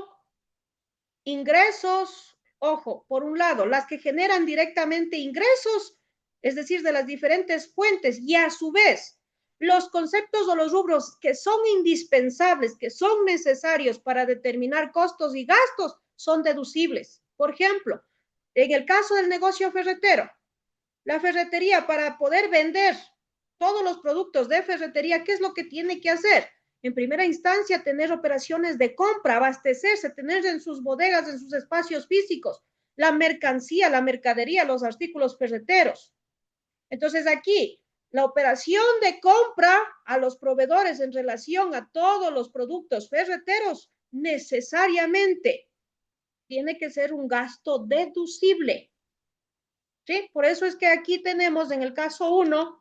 ingresos, ojo, por un lado, las que generan directamente ingresos, es decir, de las diferentes fuentes, y a su vez, los conceptos o los rubros que son indispensables, que son necesarios para determinar costos y gastos, son deducibles. Por ejemplo, en el caso del negocio ferretero, la ferretería para poder vender todos los productos de ferretería, ¿qué es lo que tiene que hacer? En primera instancia, tener operaciones de compra, abastecerse, tener en sus bodegas, en sus espacios físicos, la mercancía, la mercadería, los artículos ferreteros. Entonces aquí, la operación de compra a los proveedores en relación a todos los productos ferreteros necesariamente tiene que ser un gasto deducible. ¿Sí? Por eso es que aquí tenemos en el caso uno,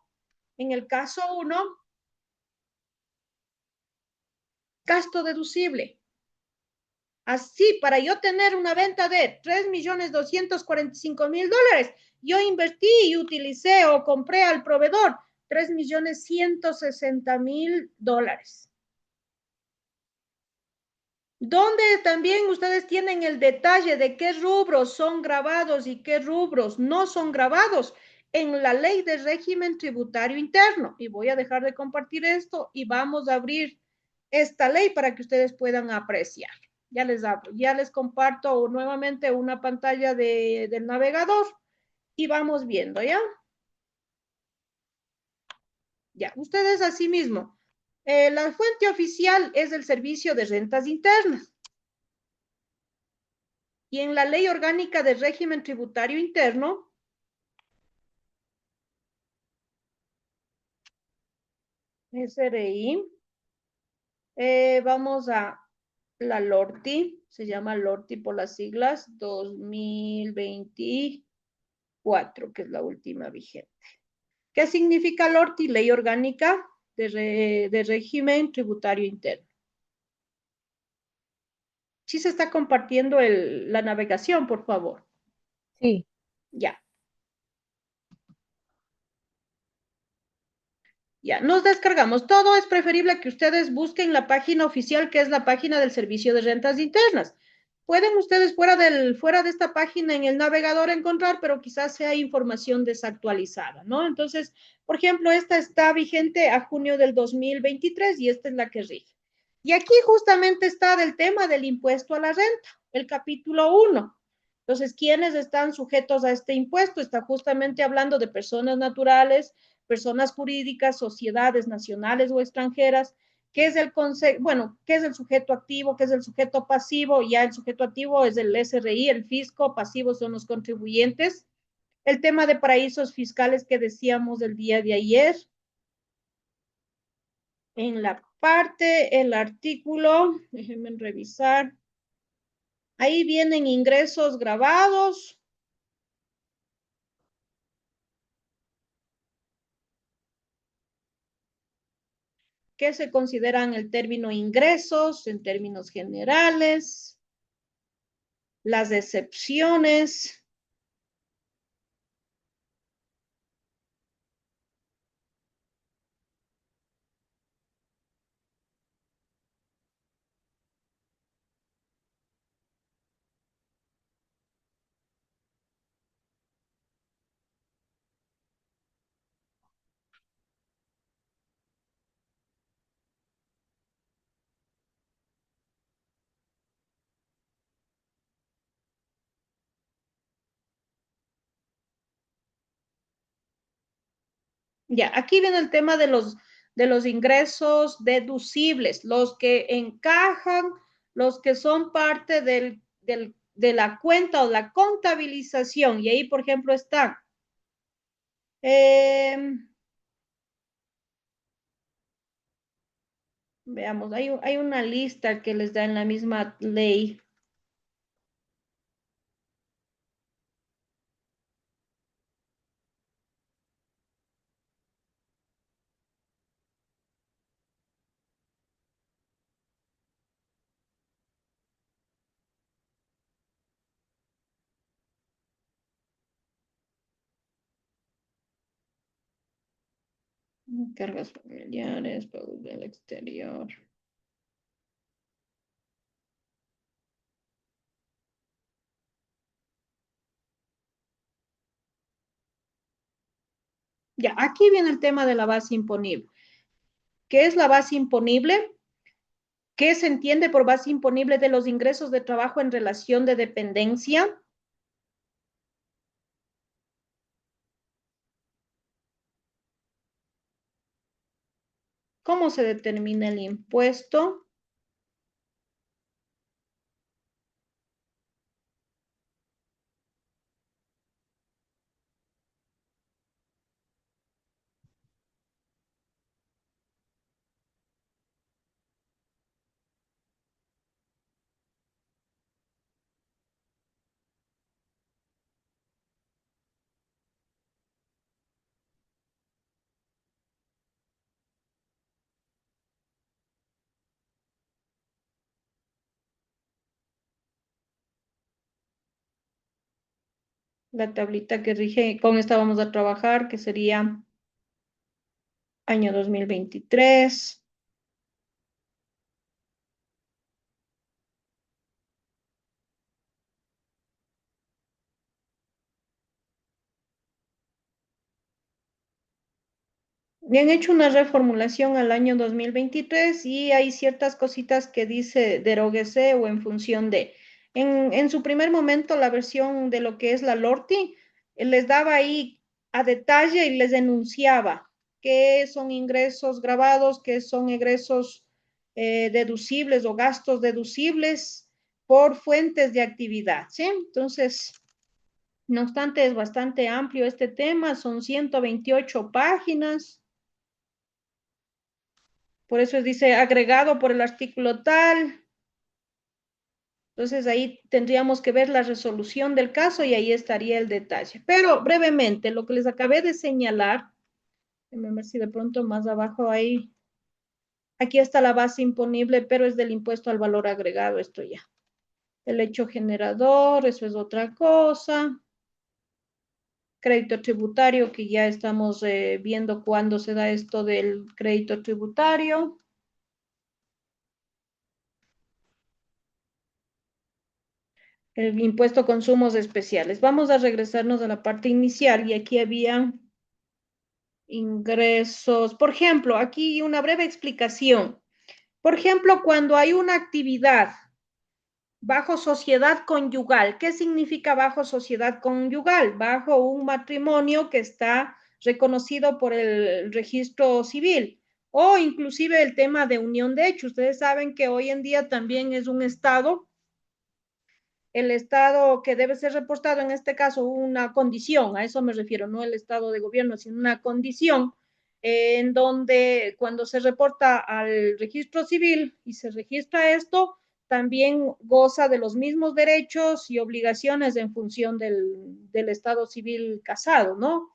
gasto deducible. Así, para yo tener una venta de 3.245.000 dólares, yo invertí y utilicé o compré al proveedor 3.160.000 dólares. Donde también ustedes tienen el detalle de qué rubros son grabados y qué rubros no son grabados en la ley de régimen tributario interno. Y voy a dejar de compartir esto y vamos a abrir esta ley para que ustedes puedan apreciar. Ya les hablo, ya les comparto nuevamente una pantalla del navegador y vamos viendo, ¿ya? Ya, ustedes asimismo. La fuente oficial es el Servicio de Rentas Internas. Y en la Ley Orgánica de Régimen Tributario Interno, SRI, vamos a la LORTI, se llama LORTI por las siglas 2024, que es la última vigente. ¿Qué significa LORTI? Ley Orgánica de Régimen Tributario Interno. Sí se está compartiendo la navegación, por favor. Sí, Ya. Ya, nos descargamos. Todo es preferible que ustedes busquen la página oficial, que es la página del Servicio de Rentas Internas. Pueden ustedes fuera de esta página en el navegador encontrar, pero quizás sea información desactualizada, ¿no? Entonces, por ejemplo, esta está vigente a junio del 2023 y esta es la que rige. Y aquí justamente está del tema del impuesto a la renta, el capítulo 1. Entonces, ¿quiénes están sujetos a este impuesto? Está justamente hablando de personas naturales, personas jurídicas, sociedades nacionales o extranjeras, qué es el concepto, bueno, qué es el sujeto activo, qué es el sujeto pasivo, ya el sujeto activo es el SRI, el fisco, pasivos son los contribuyentes, el tema de paraísos fiscales que decíamos el día de ayer, en la parte, el artículo, déjenme revisar, ahí vienen ingresos grabados, que se consideran el término ingresos en términos generales, las excepciones, ya, aquí viene el tema de los ingresos deducibles, los que encajan, los que son parte de la cuenta o la contabilización. Y ahí, por ejemplo, está, veamos, hay una lista que les da en la misma ley. Cargas familiares, pagos del exterior. Ya, aquí viene el tema de la base imponible. ¿Qué es la base imponible? ¿Qué se entiende por base imponible de los ingresos de trabajo en relación de dependencia? ¿Cómo se determina el impuesto? La tablita que rige, con esta vamos a trabajar, que sería año 2023. Le han hecho una reformulación al año 2023 y hay ciertas cositas que dice deróguese o en función de. En su primer momento, la versión de lo que es la LORTI les daba ahí a detalle y les denunciaba qué son ingresos grabados, qué son egresos deducibles o gastos deducibles por fuentes de actividad, ¿sí? Entonces, no obstante, es bastante amplio este tema, son 128 páginas. Por eso dice agregado por el artículo tal. Entonces ahí tendríamos que ver la resolución del caso y ahí estaría el detalle. Pero brevemente, lo que les acabé de señalar, déjenme ver si de pronto más abajo ahí, aquí está la base imponible, pero es del impuesto al valor agregado, esto ya. El hecho generador, eso es otra cosa. Crédito tributario, que ya estamos viendo cuándo se da esto del crédito tributario. El impuesto a consumos especiales. Vamos a regresarnos a la parte inicial y aquí había ingresos. Por ejemplo, aquí una breve explicación. Por ejemplo, cuando hay una actividad bajo sociedad conyugal, ¿qué significa bajo sociedad conyugal? Bajo un matrimonio que está reconocido por el registro civil o inclusive el tema de unión de hecho. Ustedes saben que hoy en día también es un estado el estado que debe ser reportado, en este caso, una condición, a eso me refiero, no el estado de gobierno, sino una condición en donde cuando se reporta al registro civil y se registra esto, también goza de los mismos derechos y obligaciones en función del estado civil casado, ¿no?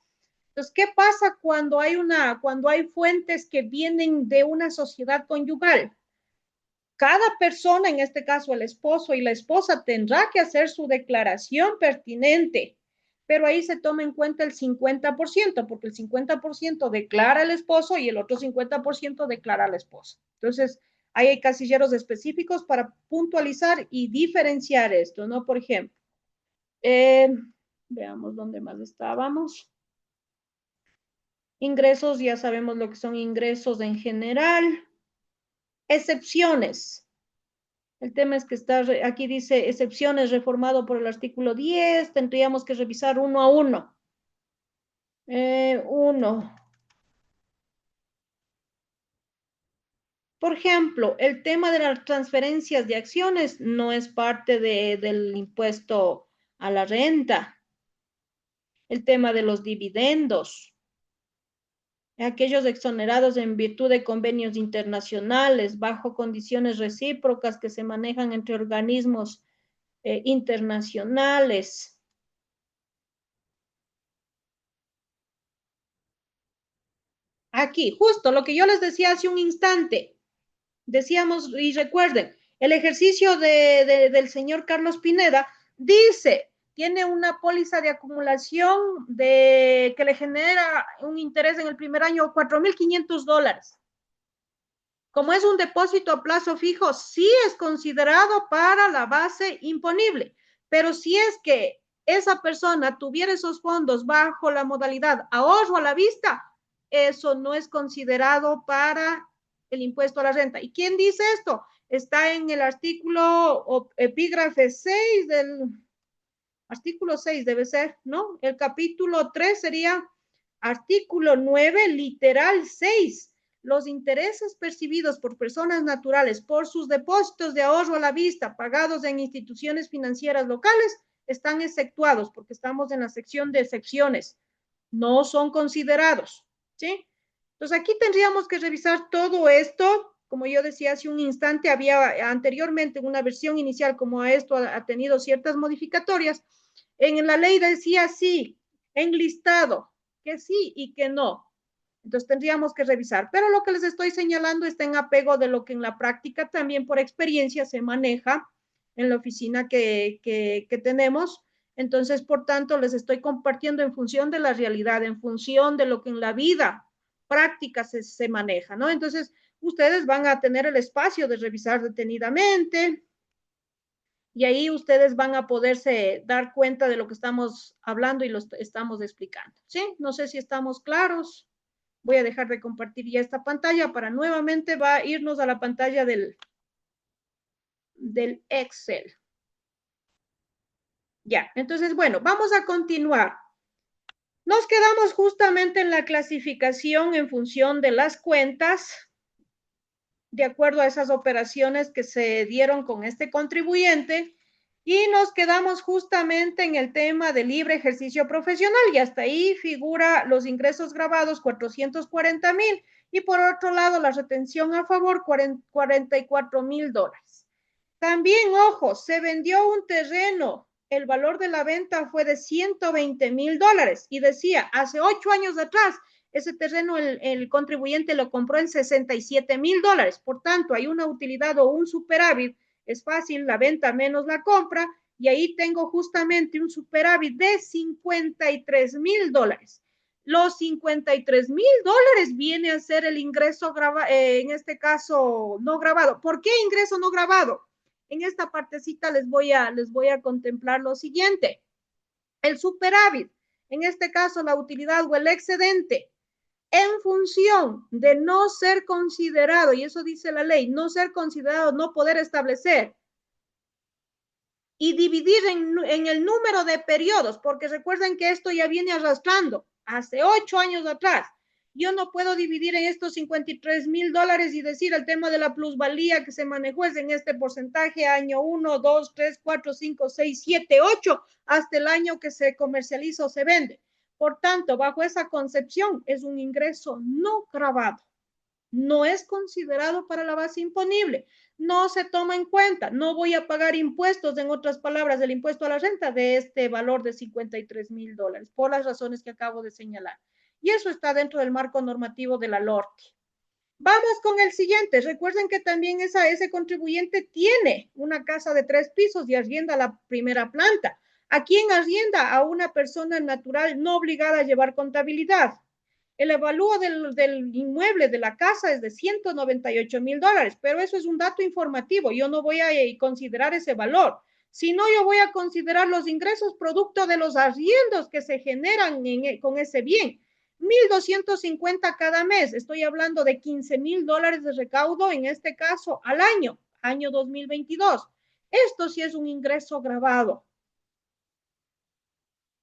Entonces, ¿qué pasa cuando hay fuentes que vienen de una sociedad conyugal? Cada persona, en este caso el esposo y la esposa, tendrá que hacer su declaración pertinente, pero ahí se toma en cuenta el 50%, porque el 50% declara el esposo y el otro 50% declara la esposa. Entonces, ahí hay casilleros específicos para puntualizar y diferenciar esto, ¿no? Por ejemplo, eh, veamos dónde más estábamos. Ingresos, ya sabemos lo que son ingresos en general. Excepciones. El tema es que está, aquí dice excepciones reformado por el artículo 10, tendríamos que revisar uno a uno. Uno. Por ejemplo, el tema de las transferencias de acciones no es parte del impuesto a la renta. El tema de los dividendos, aquellos exonerados en virtud de convenios internacionales, bajo condiciones recíprocas que se manejan entre organismos internacionales. Aquí, justo lo que yo les decía hace un instante, decíamos, y recuerden, el ejercicio del señor Carlos Pineda dice tiene una póliza de acumulación que le genera un interés en el primer año $4,500. Como es un depósito a plazo fijo, sí es considerado para la base imponible, pero si es que esa persona tuviera esos fondos bajo la modalidad ahorro a la vista, eso no es considerado para el impuesto a la renta. ¿Y quién dice esto? Está en el artículo o epígrafe 6 del artículo 6 debe ser, ¿no? El capítulo 3 sería artículo 9, literal 6. Los intereses percibidos por personas naturales por sus depósitos de ahorro a la vista pagados en instituciones financieras locales están exceptuados porque estamos en la sección de excepciones. No son considerados, ¿sí? Entonces aquí tendríamos que revisar todo esto. Como yo decía hace un instante, había anteriormente una versión inicial como esto ha tenido ciertas modificatorias. En la ley decía sí, enlistado, que sí y que no. Entonces tendríamos que revisar. Pero lo que les estoy señalando está en apego de lo que en la práctica también por experiencia se maneja en la oficina que tenemos. Entonces, por tanto, les estoy compartiendo en función de la realidad, en función de lo que en la vida práctica se maneja, ¿no? Entonces, ustedes van a tener el espacio de revisar detenidamente y ahí ustedes van a poderse dar cuenta de lo que estamos hablando y lo estamos explicando, ¿sí? No sé si estamos claros. Voy a dejar de compartir ya esta pantalla para nuevamente va a irnos a la pantalla del Excel. Ya, entonces, bueno, vamos a continuar. Nos quedamos justamente en la clasificación en función de las cuentas, de acuerdo a esas operaciones que se dieron con este contribuyente, y nos quedamos justamente en el tema de libre ejercicio profesional, y hasta ahí figura los ingresos grabados, 440,000, y por otro lado, la retención a favor, $44,000. También, ojo, se vendió un terreno, el valor de la venta fue de $120,000 y decía, hace 8 años atrás, ese terreno el contribuyente lo compró en $67,000. Por tanto, hay una utilidad o un superávit, es fácil, la venta menos la compra, y ahí tengo justamente un superávit de $53,000. Los $53,000 viene a ser el ingreso en este caso no grabado. ¿Por qué ingreso no grabado? En esta partecita les voy a contemplar lo siguiente. El superávit, en este caso la utilidad o el excedente, en función de no ser considerado, y eso dice la ley, no ser considerado, no poder establecer, y dividir en el número de periodos, porque recuerden que esto ya viene arrastrando hace 8 años atrás. Yo no puedo dividir en estos $53,000 y decir el tema de la plusvalía que se manejó es en este porcentaje, año 1, 2, 3, 4, 5, 6, 7, 8, hasta el año que se comercializa o se vende. Por tanto, bajo esa concepción, es un ingreso no grabado. No es considerado para la base imponible. No se toma en cuenta. No voy a pagar impuestos, en otras palabras, el impuesto a la renta de este valor de $53,000, por las razones que acabo de señalar. Y eso está dentro del marco normativo de la LORTI. Vamos con el siguiente. Recuerden que también ese contribuyente tiene una casa de 3 pisos y arrienda la primera planta. ¿A quién arrienda? A una persona natural no obligada a llevar contabilidad. El avalúo del inmueble de la casa es de $198,000, pero eso es un dato informativo. Yo no voy a considerar ese valor, sino yo voy a considerar los ingresos producto de los arriendos que se generan con ese bien. 1,250 cada mes. Estoy hablando de $15,000 de recaudo, en este caso al año 2022. Esto sí es un ingreso grabado.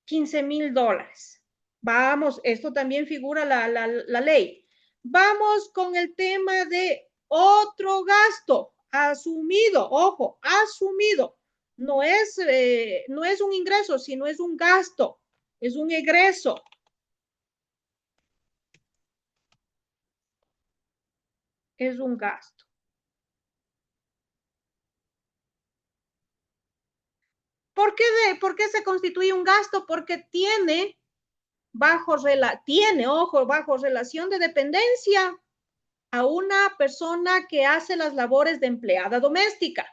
$15,000. Vamos, esto también figura la ley. Vamos con el tema de otro gasto asumido, ojo, asumido. No es un ingreso, sino es un gasto, es un egreso. Es un gasto. ¿Por qué se constituye un gasto? Porque tiene bajo relación de dependencia a una persona que hace las labores de empleada doméstica.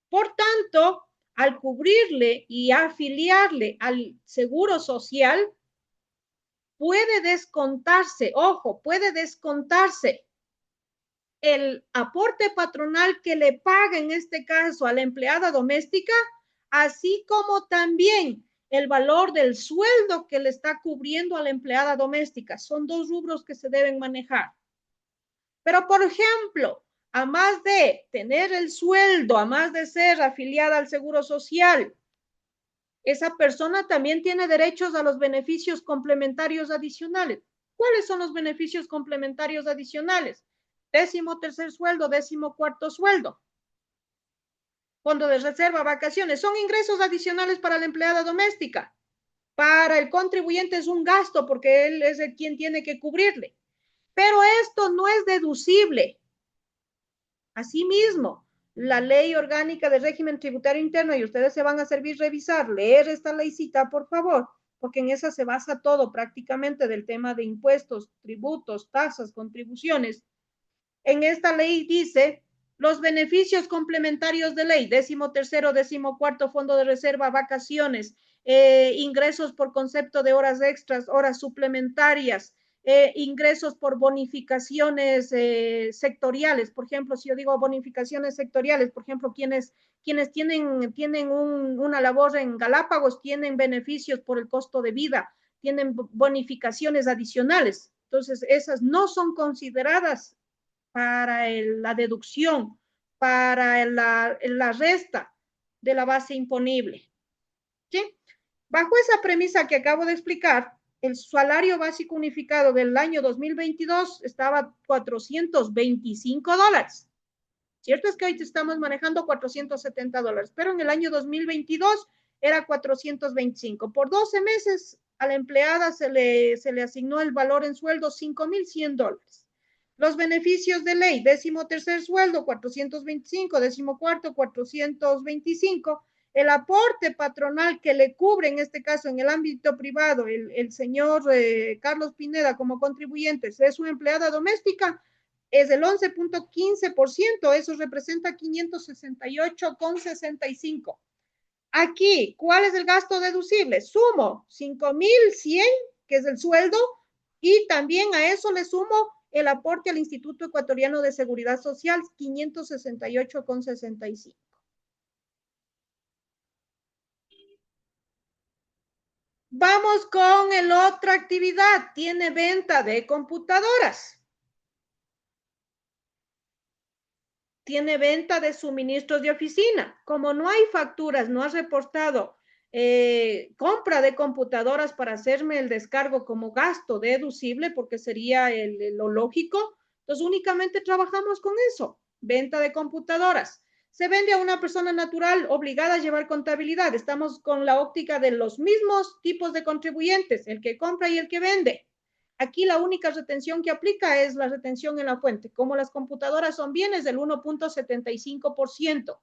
Por tanto, al cubrirle y afiliarle al seguro social, puede descontarse, ojo, puede descontarse el aporte patronal que le paga en este caso a la empleada doméstica, así como también el valor del sueldo que le está cubriendo a la empleada doméstica. Son dos rubros que se deben manejar. Pero, por ejemplo, a más de tener el sueldo, a más de ser afiliada al Seguro Social, esa persona también tiene derechos a los beneficios complementarios adicionales. ¿Cuáles son los beneficios complementarios adicionales? 13º sueldo, 14º sueldo. Fondo de reserva, vacaciones, son ingresos adicionales para la empleada doméstica. Para el contribuyente es un gasto porque él es el quien tiene que cubrirle. Pero esto no es deducible. Asimismo, la ley orgánica de régimen tributario interno, y ustedes se van a servir revisar, leer esta leycita, por favor, porque en esa se basa todo prácticamente del tema de impuestos, tributos, tasas, contribuciones. En esta ley dice los beneficios complementarios de ley, 13º, 14º fondo de reserva, vacaciones, ingresos por concepto de horas extras, horas suplementarias, ingresos por bonificaciones sectoriales. Por ejemplo, si yo digo bonificaciones sectoriales, por ejemplo, quienes tienen una labor en Galápagos tienen beneficios por el costo de vida, tienen bonificaciones adicionales. Entonces, esas no son consideradas para la deducción, para la resta de la base imponible. ¿Sí? Bajo esa premisa que acabo de explicar, el salario básico unificado del año 2022 estaba $425. Cierto es que hoy estamos manejando $470, pero en el año 2022 era 425. Por 12 meses a la empleada se le asignó el valor en sueldo $5,100. Los beneficios de ley, 13º sueldo, 425, 14º, 425. El aporte patronal que le cubre, en este caso en el ámbito privado, el señor Carlos Pineda como contribuyente, es una empleada doméstica, es del 11.15%, eso representa 568,65. Aquí, ¿cuál es el gasto deducible? Sumo 5,100, que es el sueldo, y también a eso le sumo el aporte al Instituto Ecuatoriano de Seguridad Social, 568,65. Vamos con la otra actividad, tiene venta de computadoras. Tiene venta de suministros de oficina. Como no hay facturas, no has reportado compra de computadoras para hacerme el descargo como gasto deducible, porque sería lo lógico, entonces únicamente trabajamos con eso, venta de computadoras. Se vende a una persona natural obligada a llevar contabilidad. Estamos con la óptica de los mismos tipos de contribuyentes, el que compra y el que vende. Aquí la única retención que aplica es la retención en la fuente. Como las computadoras son bienes del 1.75%.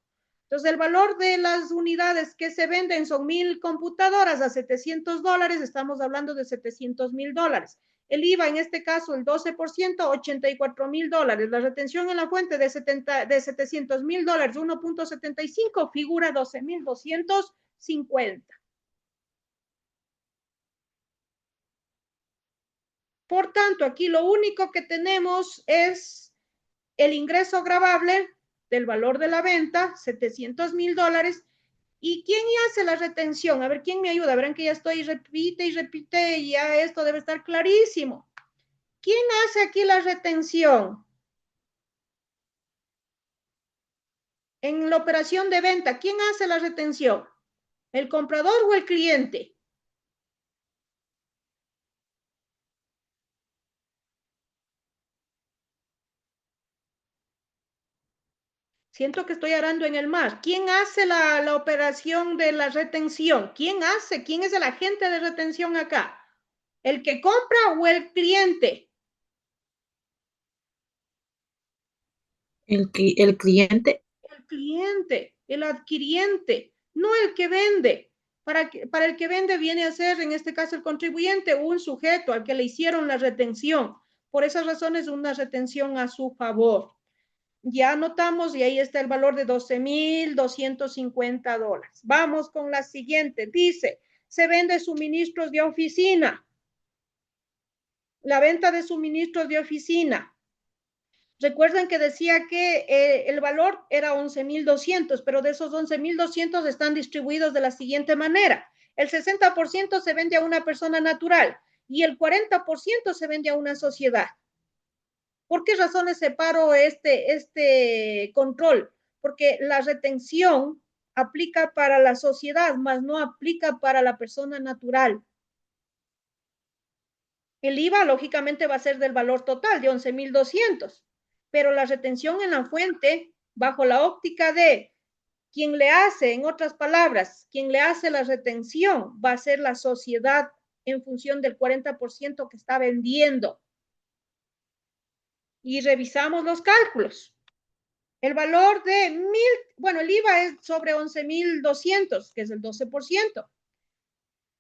Entonces, el valor de las unidades que se venden son 1,000 computadoras a $700. Estamos hablando de $700,000. El IVA, en este caso, el 12%, $84,000. La retención en la fuente de $700,000, 1.75, figura 12,250. Por tanto, aquí lo único que tenemos es el ingreso gravable del valor de la venta, $700,000. ¿Y quién hace la retención? A ver, ¿quién me ayuda? Verán que ya estoy repite y repite y ya esto debe estar clarísimo. ¿Quién hace aquí la retención? En la operación de venta, ¿quién hace la retención? ¿El comprador o el cliente? Siento que estoy arando en el mar. ¿Quién hace la operación de la retención? ¿Quién hace? ¿Quién es el agente de retención acá? ¿El que compra o el cliente? El cliente. El cliente, el adquiriente, no el que vende. Para el que vende viene a ser, en este caso, el contribuyente, un sujeto al que le hicieron la retención. Por esas razones, una retención a su favor. Ya anotamos y ahí está el valor de $12,250. Vamos con la siguiente. Dice, se vende suministros de oficina. La venta de suministros de oficina. Recuerden que decía que el valor era 11,200, pero de esos 11,200 están distribuidos de la siguiente manera. El 60% se vende a una persona natural y el 40% se vende a una sociedad. ¿Por qué razones separo este control? Porque la retención aplica para la sociedad, mas no aplica para la persona natural. El IVA, lógicamente, va a ser del valor total de 11,200, pero la retención en la fuente, bajo la óptica de quien le hace, en otras palabras, quien le hace la retención, va a ser la sociedad en función del 40% que está vendiendo. Y revisamos los cálculos. El valor de el IVA es sobre 11,200, que es el 12%.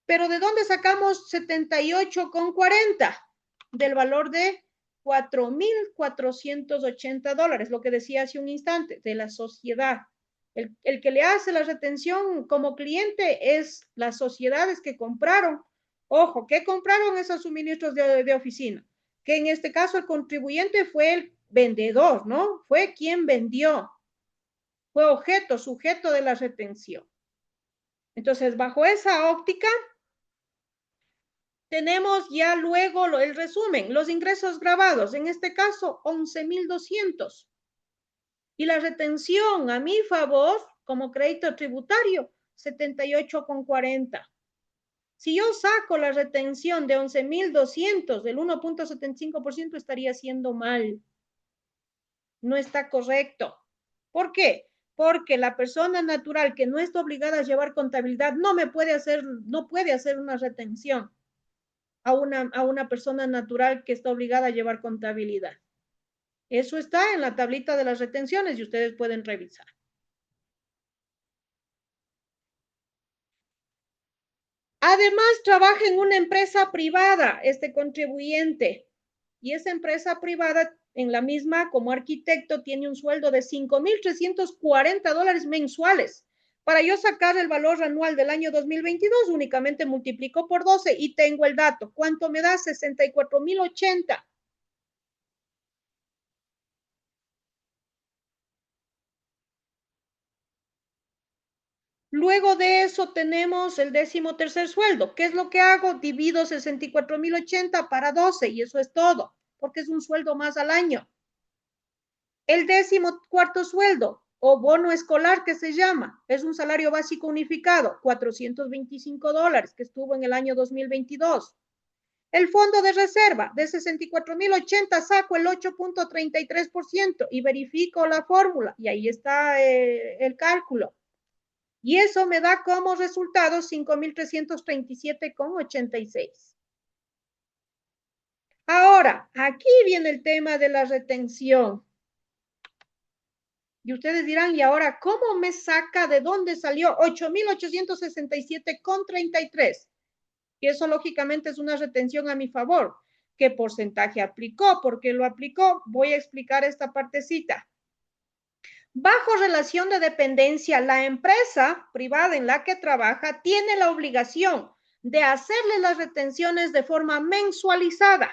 Pero ¿de dónde sacamos 78,40? Del valor de $4,480, lo que decía hace un instante, de la sociedad. El que le hace la retención como cliente es las sociedades que compraron. Ojo, ¿qué compraron esos suministros de oficina? Que en este caso el contribuyente fue el vendedor, ¿no? Fue quien vendió. Fue sujeto de la retención. Entonces, bajo esa óptica, tenemos ya luego el resumen, los ingresos grabados, en este caso 11,200. Y la retención a mi favor, como crédito tributario, 78,40. Si yo saco la retención de 11,200 del 1,75%, estaría haciendo mal. No está correcto. ¿Por qué? Porque la persona natural que no está obligada a llevar contabilidad no puede hacer una retención a una persona natural que está obligada a llevar contabilidad. Eso está en la tablita de las retenciones y ustedes pueden revisar. Además, trabaja en una empresa privada, este contribuyente, y esa empresa privada, en la misma, como arquitecto, tiene un sueldo de $5,340 mensuales. Para yo sacar el valor anual del año 2022, únicamente multiplico por 12 y tengo el dato. ¿Cuánto me da? 64,080. Luego de eso tenemos el 13º sueldo. ¿Qué es lo que hago? Divido 64,080 para 12 y eso es todo, porque es un sueldo más al año. El 14º sueldo o bono escolar que se llama, es un salario básico unificado, $425 que estuvo en el año 2022. El fondo de reserva de 64,080 saco el 8,33% y verifico la fórmula y ahí está el cálculo. Y eso me da como resultado 5,337,86. Ahora, aquí viene el tema de la retención. Y ustedes dirán, ¿y ahora cómo me saca de dónde salió 8,867,33? Y eso lógicamente es una retención a mi favor. ¿Qué porcentaje aplicó? ¿Por qué lo aplicó? Voy a explicar esta partecita. Bajo relación de dependencia, la empresa privada en la que trabaja tiene la obligación de hacerle las retenciones de forma mensualizada.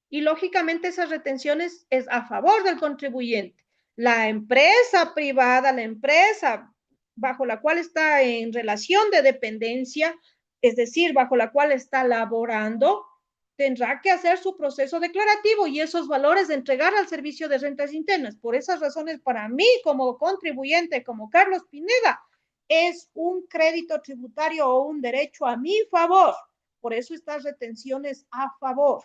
Y lógicamente esas retenciones es a favor del contribuyente. La empresa privada, la empresa bajo la cual está en relación de dependencia, es decir, bajo la cual está laborando, tendrá que hacer su proceso declarativo y esos valores de entregar al Servicio de Rentas Internas. Por esas razones, para mí, como contribuyente, como Carlos Pineda, es un crédito tributario o un derecho a mi favor. Por eso estas retenciones a favor.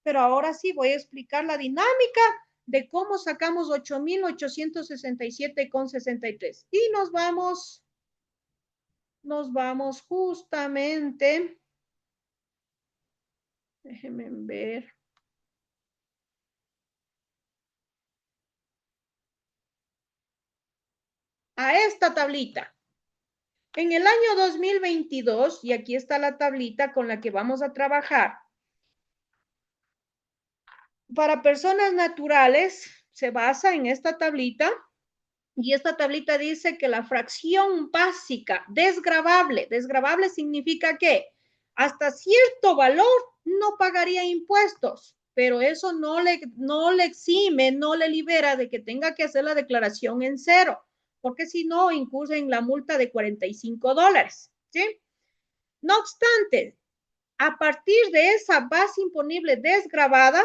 Pero ahora sí voy a explicar la dinámica de cómo sacamos 8,867,63. Y nos vamos justamente, déjenme ver, a esta tablita. En el año 2022, y aquí está la tablita con la que vamos a trabajar, para personas naturales se basa en esta tablita y esta tablita dice que la fracción básica desgravable significa que hasta cierto valor no pagaría impuestos, pero eso no le exime, no le libera de que tenga que hacer la declaración en cero, porque si no incurre en la multa de $45, ¿sí? No obstante, a partir de esa base imponible desgravada,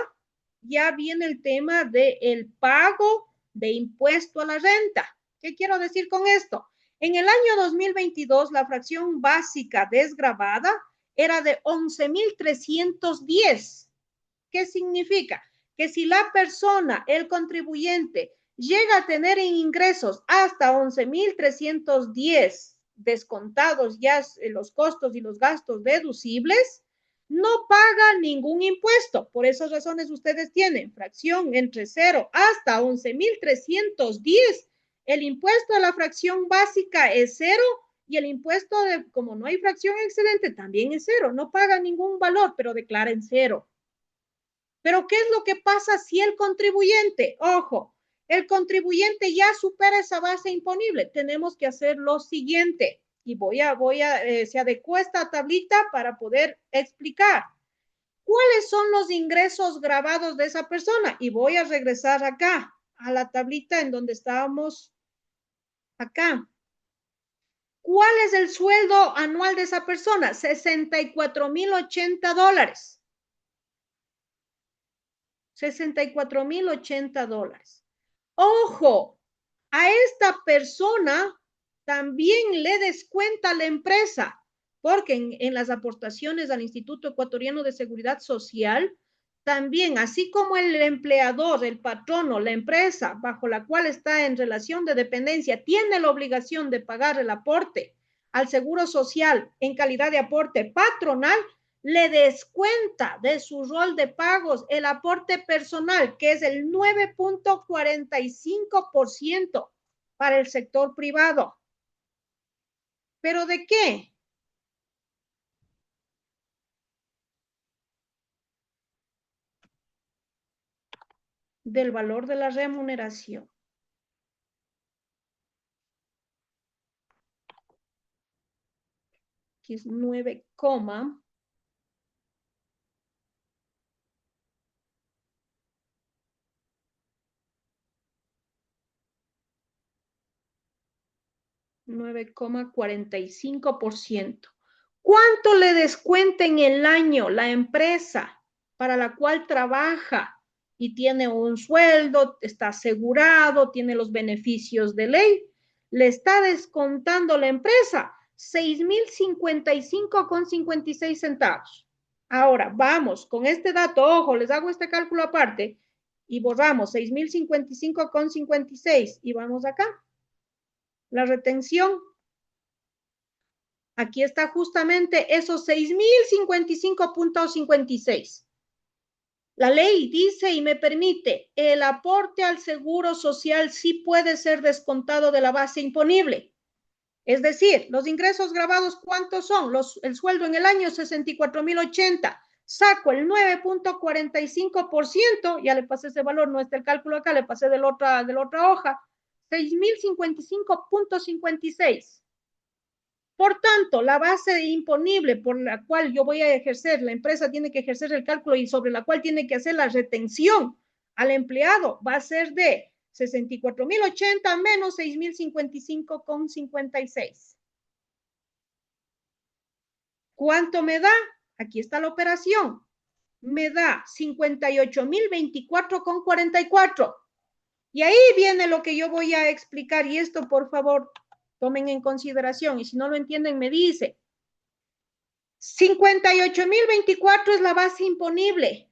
ya viene el tema del pago de impuesto a la renta. ¿Qué quiero decir con esto? En el año 2022, la fracción básica desgravada era de 11,310. ¿Qué significa? Que si la persona, el contribuyente, llega a tener en ingresos hasta 11,310 descontados ya los costos y los gastos deducibles, no paga ningún impuesto. Por esas razones ustedes tienen fracción entre 0 hasta 11,310. El impuesto a la fracción básica es 0 y el impuesto, como no hay fracción excedente, también es 0. No paga ningún valor, pero declara en 0. Pero ¿qué es lo que pasa si el contribuyente, ojo, el contribuyente ya supera esa base imponible? Tenemos que hacer lo siguiente. Y se adecuó esta tablita para poder explicar cuáles son los ingresos grabados de esa persona. Y voy a regresar acá, a la tablita en donde estábamos acá. ¿Cuál es el sueldo anual de esa persona? $64,080. $64,080. Ojo, a esta persona también le descuenta la empresa, porque en las aportaciones al Instituto Ecuatoriano de Seguridad Social, también, así como el empleador, el patrono, la empresa bajo la cual está en relación de dependencia, tiene la obligación de pagar el aporte al Seguro Social en calidad de aporte patronal, le descuenta de su rol de pagos el aporte personal, que es el 9.45% para el sector privado. ¿Pero de qué? Del valor de la remuneración. Aquí es 9, 9,45%. ¿Cuánto le descuenta en el año la empresa para la cual trabaja y tiene un sueldo, está asegurado, tiene los beneficios de ley? Le está descontando la empresa 6,055,56 centavos. Ahora, vamos, con este dato, ojo, les hago este cálculo aparte y borramos 6,055,56 y vamos acá. La retención. Aquí está justamente esos 6,055,56. La ley dice y me permite, el aporte al seguro social sí puede ser descontado de la base imponible. Es decir, los ingresos grabados, ¿cuántos son? El sueldo en el año, 64,080. Saco el 9,45%, ya le pasé ese valor, no está el cálculo acá, le pasé de la otra hoja, 6,055,56. Por tanto, la base imponible por la cual yo voy a ejercer, la empresa tiene que ejercer el cálculo y sobre la cual tiene que hacer la retención al empleado va a ser de 64,080 menos 6,055,56. ¿Cuánto me da? Aquí está la operación. Me da 58,024,44. Y ahí viene lo que yo voy a explicar y esto, por favor, tomen en consideración y si no lo entienden me dice. 58,024 es la base imponible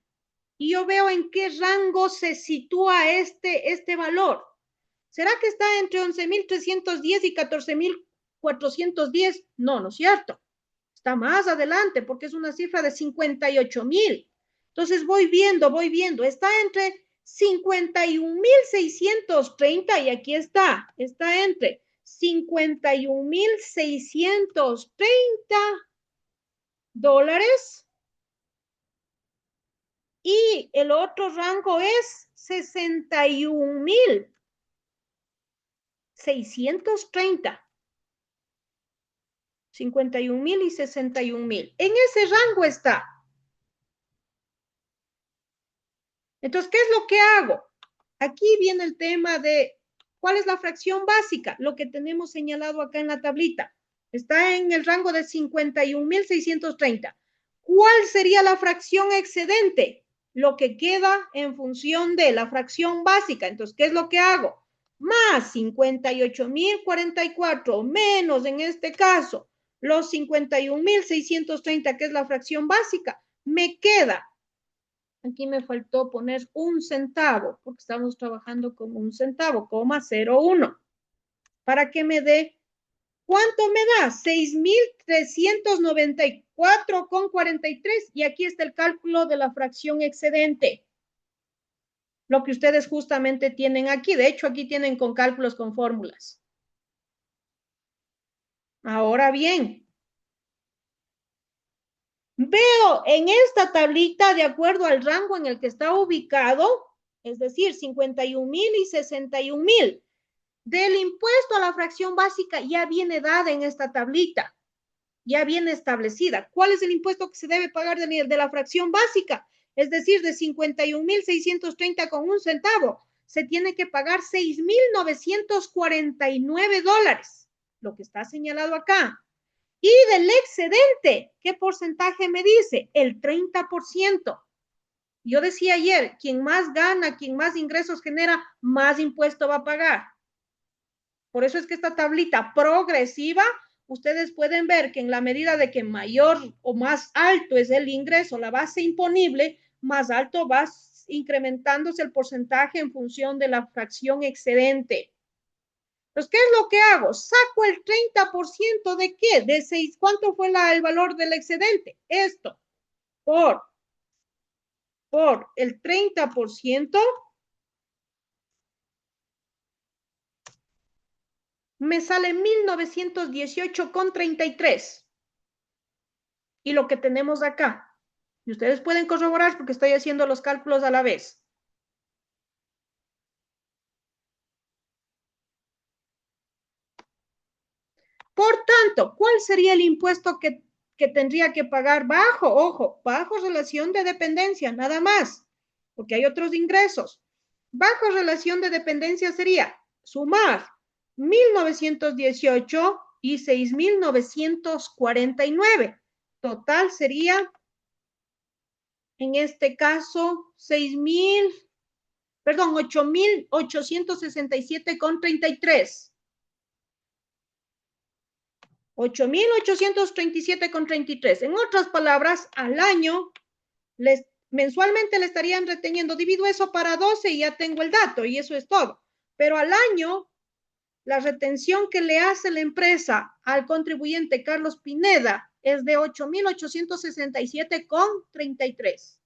y yo veo en qué rango se sitúa este valor. ¿Será que está entre 11,310 y 14,410? No, no es cierto. Está más adelante porque es una cifra de 58,000. Entonces voy viendo, está entre 51,630 y aquí está entre 51,630 dólares Y el otro rango es 61.630. 51.000 y 61.000. En ese rango está. Entonces, ¿qué es lo que hago? Aquí viene el tema de cuál es la fracción básica, lo que tenemos señalado acá en la tablita. Está en el rango de 51.630. ¿Cuál sería la fracción excedente? Lo que queda en función de la fracción básica. Entonces, ¿qué es lo que hago? Más 58.044 menos, en este caso, los 51.630, que es la fracción básica, me queda. Aquí me faltó poner 1 centavo, porque estamos trabajando con 1 centavo, coma 01, para que me dé, ¿cuánto me da? 6.394,43, y aquí está el cálculo de la fracción excedente. Lo que ustedes justamente tienen aquí, de hecho aquí tienen con cálculos con fórmulas. Ahora bien, veo en esta tablita, de acuerdo al rango en el que está ubicado, es decir, 51.000 y 61.000, del impuesto a la fracción básica ya viene dada en esta tablita, ya viene establecida. ¿Cuál es el impuesto que se debe pagar de la fracción básica? Es decir, de 51.630 con 1 centavo, se tiene que pagar $6.949, lo que está señalado acá. Y del excedente, ¿qué porcentaje me dice? El 30%. Yo decía ayer, quien más gana, quien más ingresos genera, más impuesto va a pagar. Por eso es que esta tablita progresiva, ustedes pueden ver que en la medida de que mayor o más alto es el ingreso, la base imponible, más alto va incrementándose el porcentaje en función de la fracción excedente. Entonces, ¿qué es lo que hago? Saco el 30% de qué? De 6. ¿Cuánto fue el valor del excedente? Esto, por el 30%, me sale 1.918,33. Y lo que tenemos acá, y ustedes pueden corroborar porque estoy haciendo los cálculos a la vez. Por tanto, ¿cuál sería el impuesto que tendría que pagar bajo? Ojo, bajo relación de dependencia, nada más, porque hay otros ingresos. Bajo relación de dependencia sería sumar 1.918 y 6.949. Total sería, en este caso, 8.867,33. 8.837,33. En otras palabras, al año, mensualmente le estarían reteniendo. Divido eso para 12 y ya tengo el dato, y eso es todo. Pero al año, la retención que le hace la empresa al contribuyente Carlos Pineda es de 8.867,33.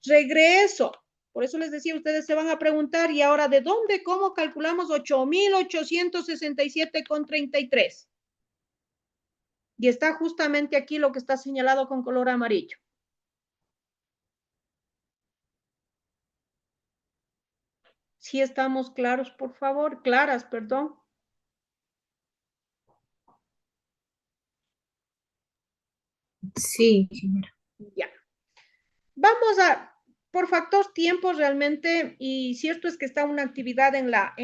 Regreso. Por eso les decía, ustedes se van a preguntar, ¿y ahora de dónde, cómo calculamos 8.867,33? Y está justamente aquí lo que está señalado con color amarillo. Si estamos claros, por favor, claras, perdón. Sí, señora. Ya. Vamos a, por factor tiempo realmente, y cierto es que está una actividad en la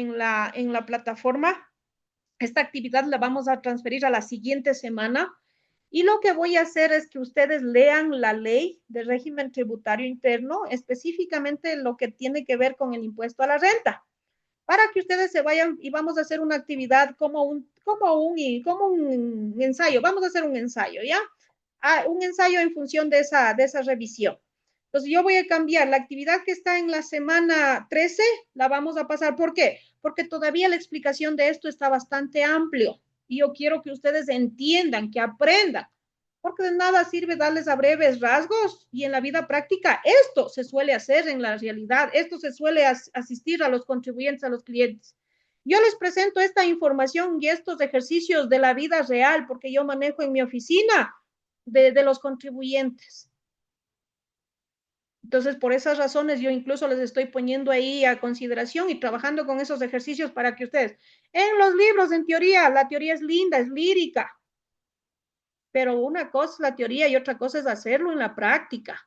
plataforma. Esta actividad la vamos a transferir a la siguiente semana. Y lo que voy a hacer es que ustedes lean la ley de régimen tributario interno, específicamente lo que tiene que ver con el impuesto a la renta, para que ustedes se vayan, y vamos a hacer una actividad como un ensayo. Vamos a hacer un ensayo, ¿ya? Un ensayo en función de esa revisión. Entonces yo voy a cambiar la actividad que está en la semana 13, la vamos a pasar. ¿Por qué? Porque todavía la explicación de esto está bastante amplio y yo quiero que ustedes entiendan, que aprendan, porque de nada sirve darles a breves rasgos, y en la vida práctica esto se suele hacer en la realidad, esto se suele asistir a los contribuyentes, a los clientes. Yo les presento esta información y estos ejercicios de la vida real, porque yo manejo en mi oficina de los contribuyentes. Entonces, por esas razones, yo incluso les estoy poniendo ahí a consideración y trabajando con esos ejercicios para que ustedes, en los libros, en teoría, la teoría es linda, es lírica, pero una cosa es la teoría y otra cosa es hacerlo en la práctica,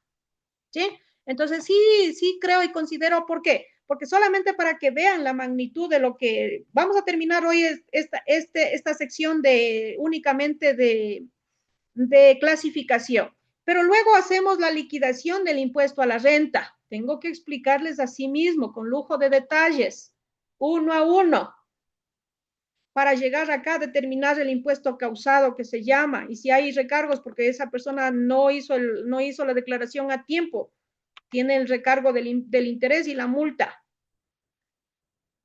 ¿sí? Entonces, sí creo y considero, ¿por qué? Porque solamente para que vean la magnitud de lo que vamos a terminar hoy es esta sección de únicamente de clasificación. Pero luego hacemos la liquidación del impuesto a la renta. Tengo que explicarles así mismo, con lujo de detalles, uno a uno, para llegar acá a determinar el impuesto causado que se llama, y si hay recargos porque esa persona no hizo la declaración a tiempo, tiene el recargo del interés y la multa.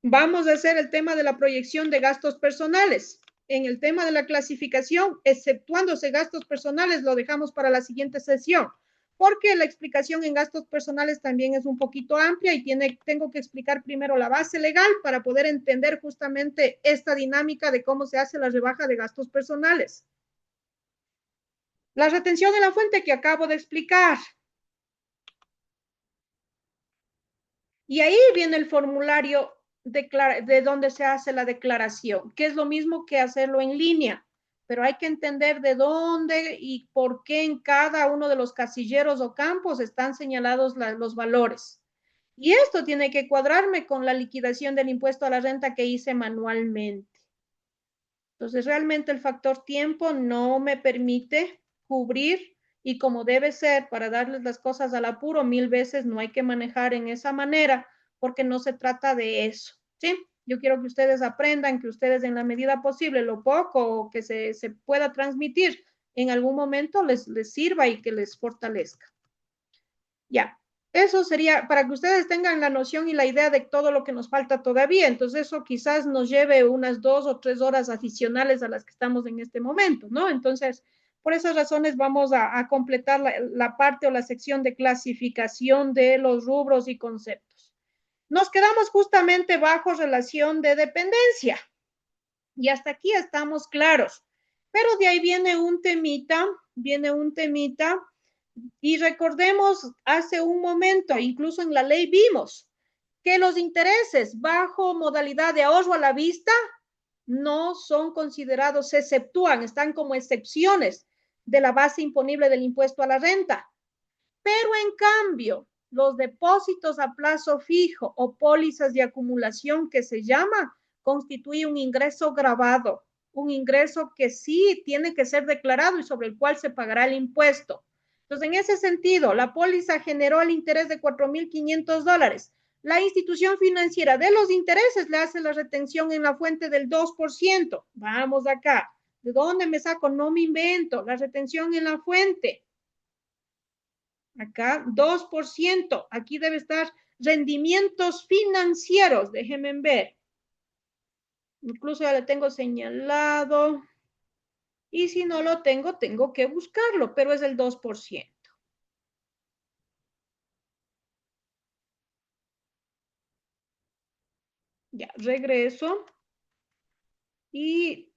Vamos a hacer el tema de la proyección de gastos personales. En el tema de la clasificación, exceptuándose gastos personales, lo dejamos para la siguiente sesión, porque la explicación en gastos personales también es un poquito amplia y tengo que explicar primero la base legal para poder entender justamente esta dinámica de cómo se hace la rebaja de gastos personales. La retención en la fuente que acabo de explicar. Y ahí viene el formulario de donde se hace la declaración, que es lo mismo que hacerlo en línea, pero hay que entender de dónde y por qué en cada uno de los casilleros o campos están señalados los valores. Y esto tiene que cuadrarme con la liquidación del impuesto a la renta que hice manualmente. Entonces, realmente el factor tiempo no me permite cubrir y como debe ser para darles las cosas al apuro, 1000 veces no hay que manejar en esa manera porque no se trata de eso, ¿sí? Yo quiero que ustedes aprendan, que ustedes en la medida posible, lo poco que se pueda transmitir, en algún momento les sirva y que les fortalezca. Ya, eso sería para que ustedes tengan la noción y la idea de todo lo que nos falta todavía. Entonces, eso quizás nos lleve unas 2 o 3 horas adicionales a las que estamos en este momento, ¿no? Entonces, por esas razones vamos a completar la parte o la sección de clasificación de los rubros y conceptos. Nos quedamos justamente bajo relación de dependencia. Y hasta aquí estamos claros. Pero de ahí viene un temita, y recordemos hace un momento, incluso en la ley vimos que los intereses bajo modalidad de ahorro a la vista no son considerados, se exceptúan, están como excepciones de la base imponible del impuesto a la renta. Pero en cambio, los depósitos a plazo fijo o pólizas de acumulación que se llama, constituye un ingreso grabado, un ingreso que sí tiene que ser declarado y sobre el cual se pagará el impuesto. Entonces, en ese sentido, la póliza generó el interés de $4,500. La institución financiera de los intereses le hace la retención en la fuente del 2%. Vamos acá. ¿De dónde me saco? No me invento. La retención en la fuente. Acá, 2%. Aquí debe estar rendimientos financieros. Déjenme ver. Incluso ya le tengo señalado. Y si no lo tengo, tengo que buscarlo, pero es el 2%. Ya, regreso. Y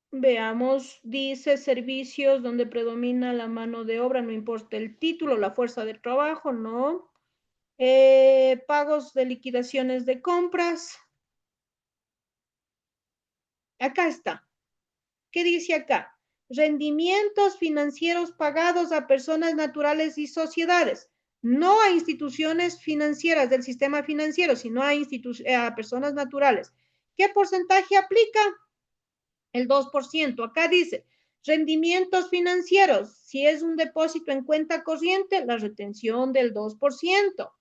veamos, dice servicios donde predomina la mano de obra, no importa el título, la fuerza de trabajo, no. Pagos de liquidaciones de compras. Acá está. ¿Qué dice acá? Rendimientos financieros pagados a personas naturales y sociedades, no a instituciones financieras del sistema financiero, sino a personas naturales. ¿Qué porcentaje aplica? El 2%. Acá dice, rendimientos financieros, si es un depósito en cuenta corriente, la retención del 2%.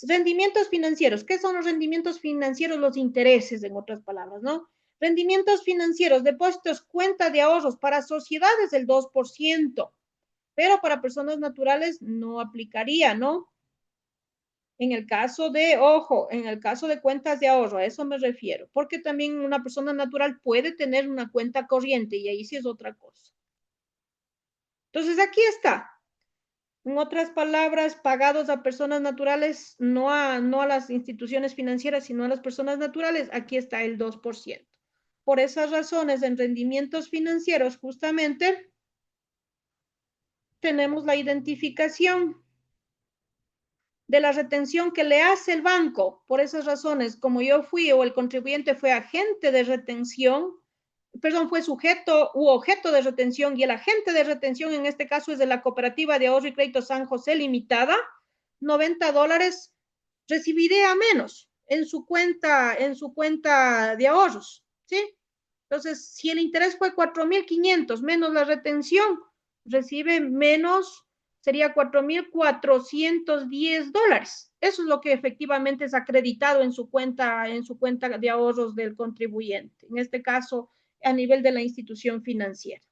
Rendimientos financieros, ¿qué son los rendimientos financieros? Los intereses, en otras palabras, ¿no? Rendimientos financieros, depósitos, cuenta de ahorros para sociedades el 2%, pero para personas naturales no aplicaría, ¿no? En el caso de, ojo, en el caso de cuentas de ahorro, a eso me refiero, porque también una persona natural puede tener una cuenta corriente y ahí sí es otra cosa. Entonces aquí está. En otras palabras, pagados a personas naturales, no a las instituciones financieras, sino a las personas naturales, aquí está el 2%. Por esas razones, en rendimientos financieros, justamente, tenemos la identificación. de la retención que le hace el banco. Por esas razones, como yo fui o el contribuyente fue agente de retención, perdón, fue sujeto u objeto de retención y el agente de retención en este caso es de la Cooperativa de Ahorro y Crédito San José Limitada, $90 recibiré a menos en su cuenta de ahorros, ¿sí? Entonces, si el interés fue 4.500 menos la retención, recibe menos, sería $4.410. Eso es lo que efectivamente es acreditado en su cuenta de ahorros del contribuyente. En este caso, a nivel de la institución financiera.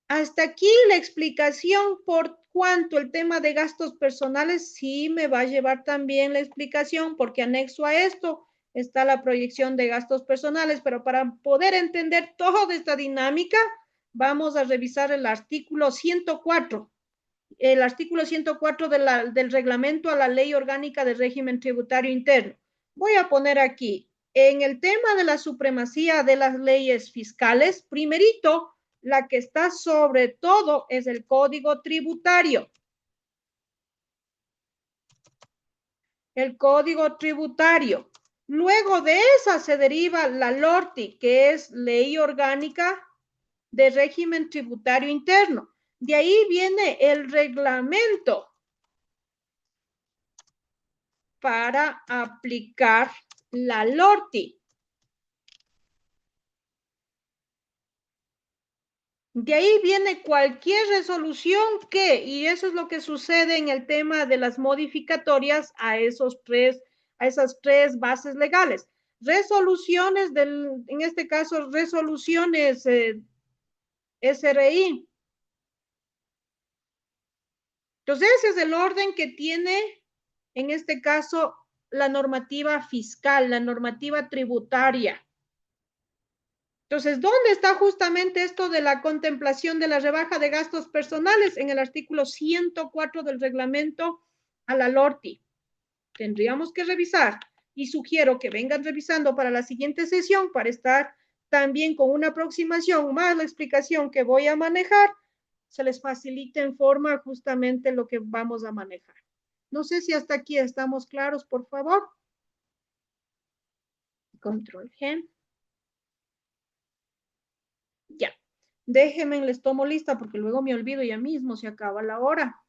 Hasta aquí la explicación por cuanto el tema de gastos personales sí me va a llevar también la explicación porque anexo a esto está la proyección de gastos personales, pero para poder entender toda esta dinámica vamos a revisar el artículo 104. El artículo 104 del reglamento a la ley orgánica del régimen tributario interno. Voy a poner aquí, en el tema de la supremacía de las leyes fiscales, primerito, la que está sobre todo es el Código Tributario. El Código Tributario. Luego de esa se deriva la LORTI, que es Ley Orgánica de Régimen Tributario Interno. De ahí viene el reglamento para aplicar la LORTI. De ahí viene cualquier resolución y eso es lo que sucede en el tema de las modificatorias a esas tres bases legales. Resoluciones en este caso, resoluciones SRI. Entonces, ese es el orden que tiene, en este caso, la normativa fiscal, la normativa tributaria. Entonces, ¿dónde está justamente esto de la contemplación de la rebaja de gastos personales? En el artículo 104 del reglamento a la LORTI. Tendríamos que revisar y sugiero que vengan revisando para la siguiente sesión para estar también con una aproximación más la explicación que voy a manejar, se les facilite en forma justamente lo que vamos a manejar. No sé si hasta aquí estamos claros, por favor. Control G. Ya. Déjenme, les tomo lista porque luego me olvido ya mismo, se acaba la hora.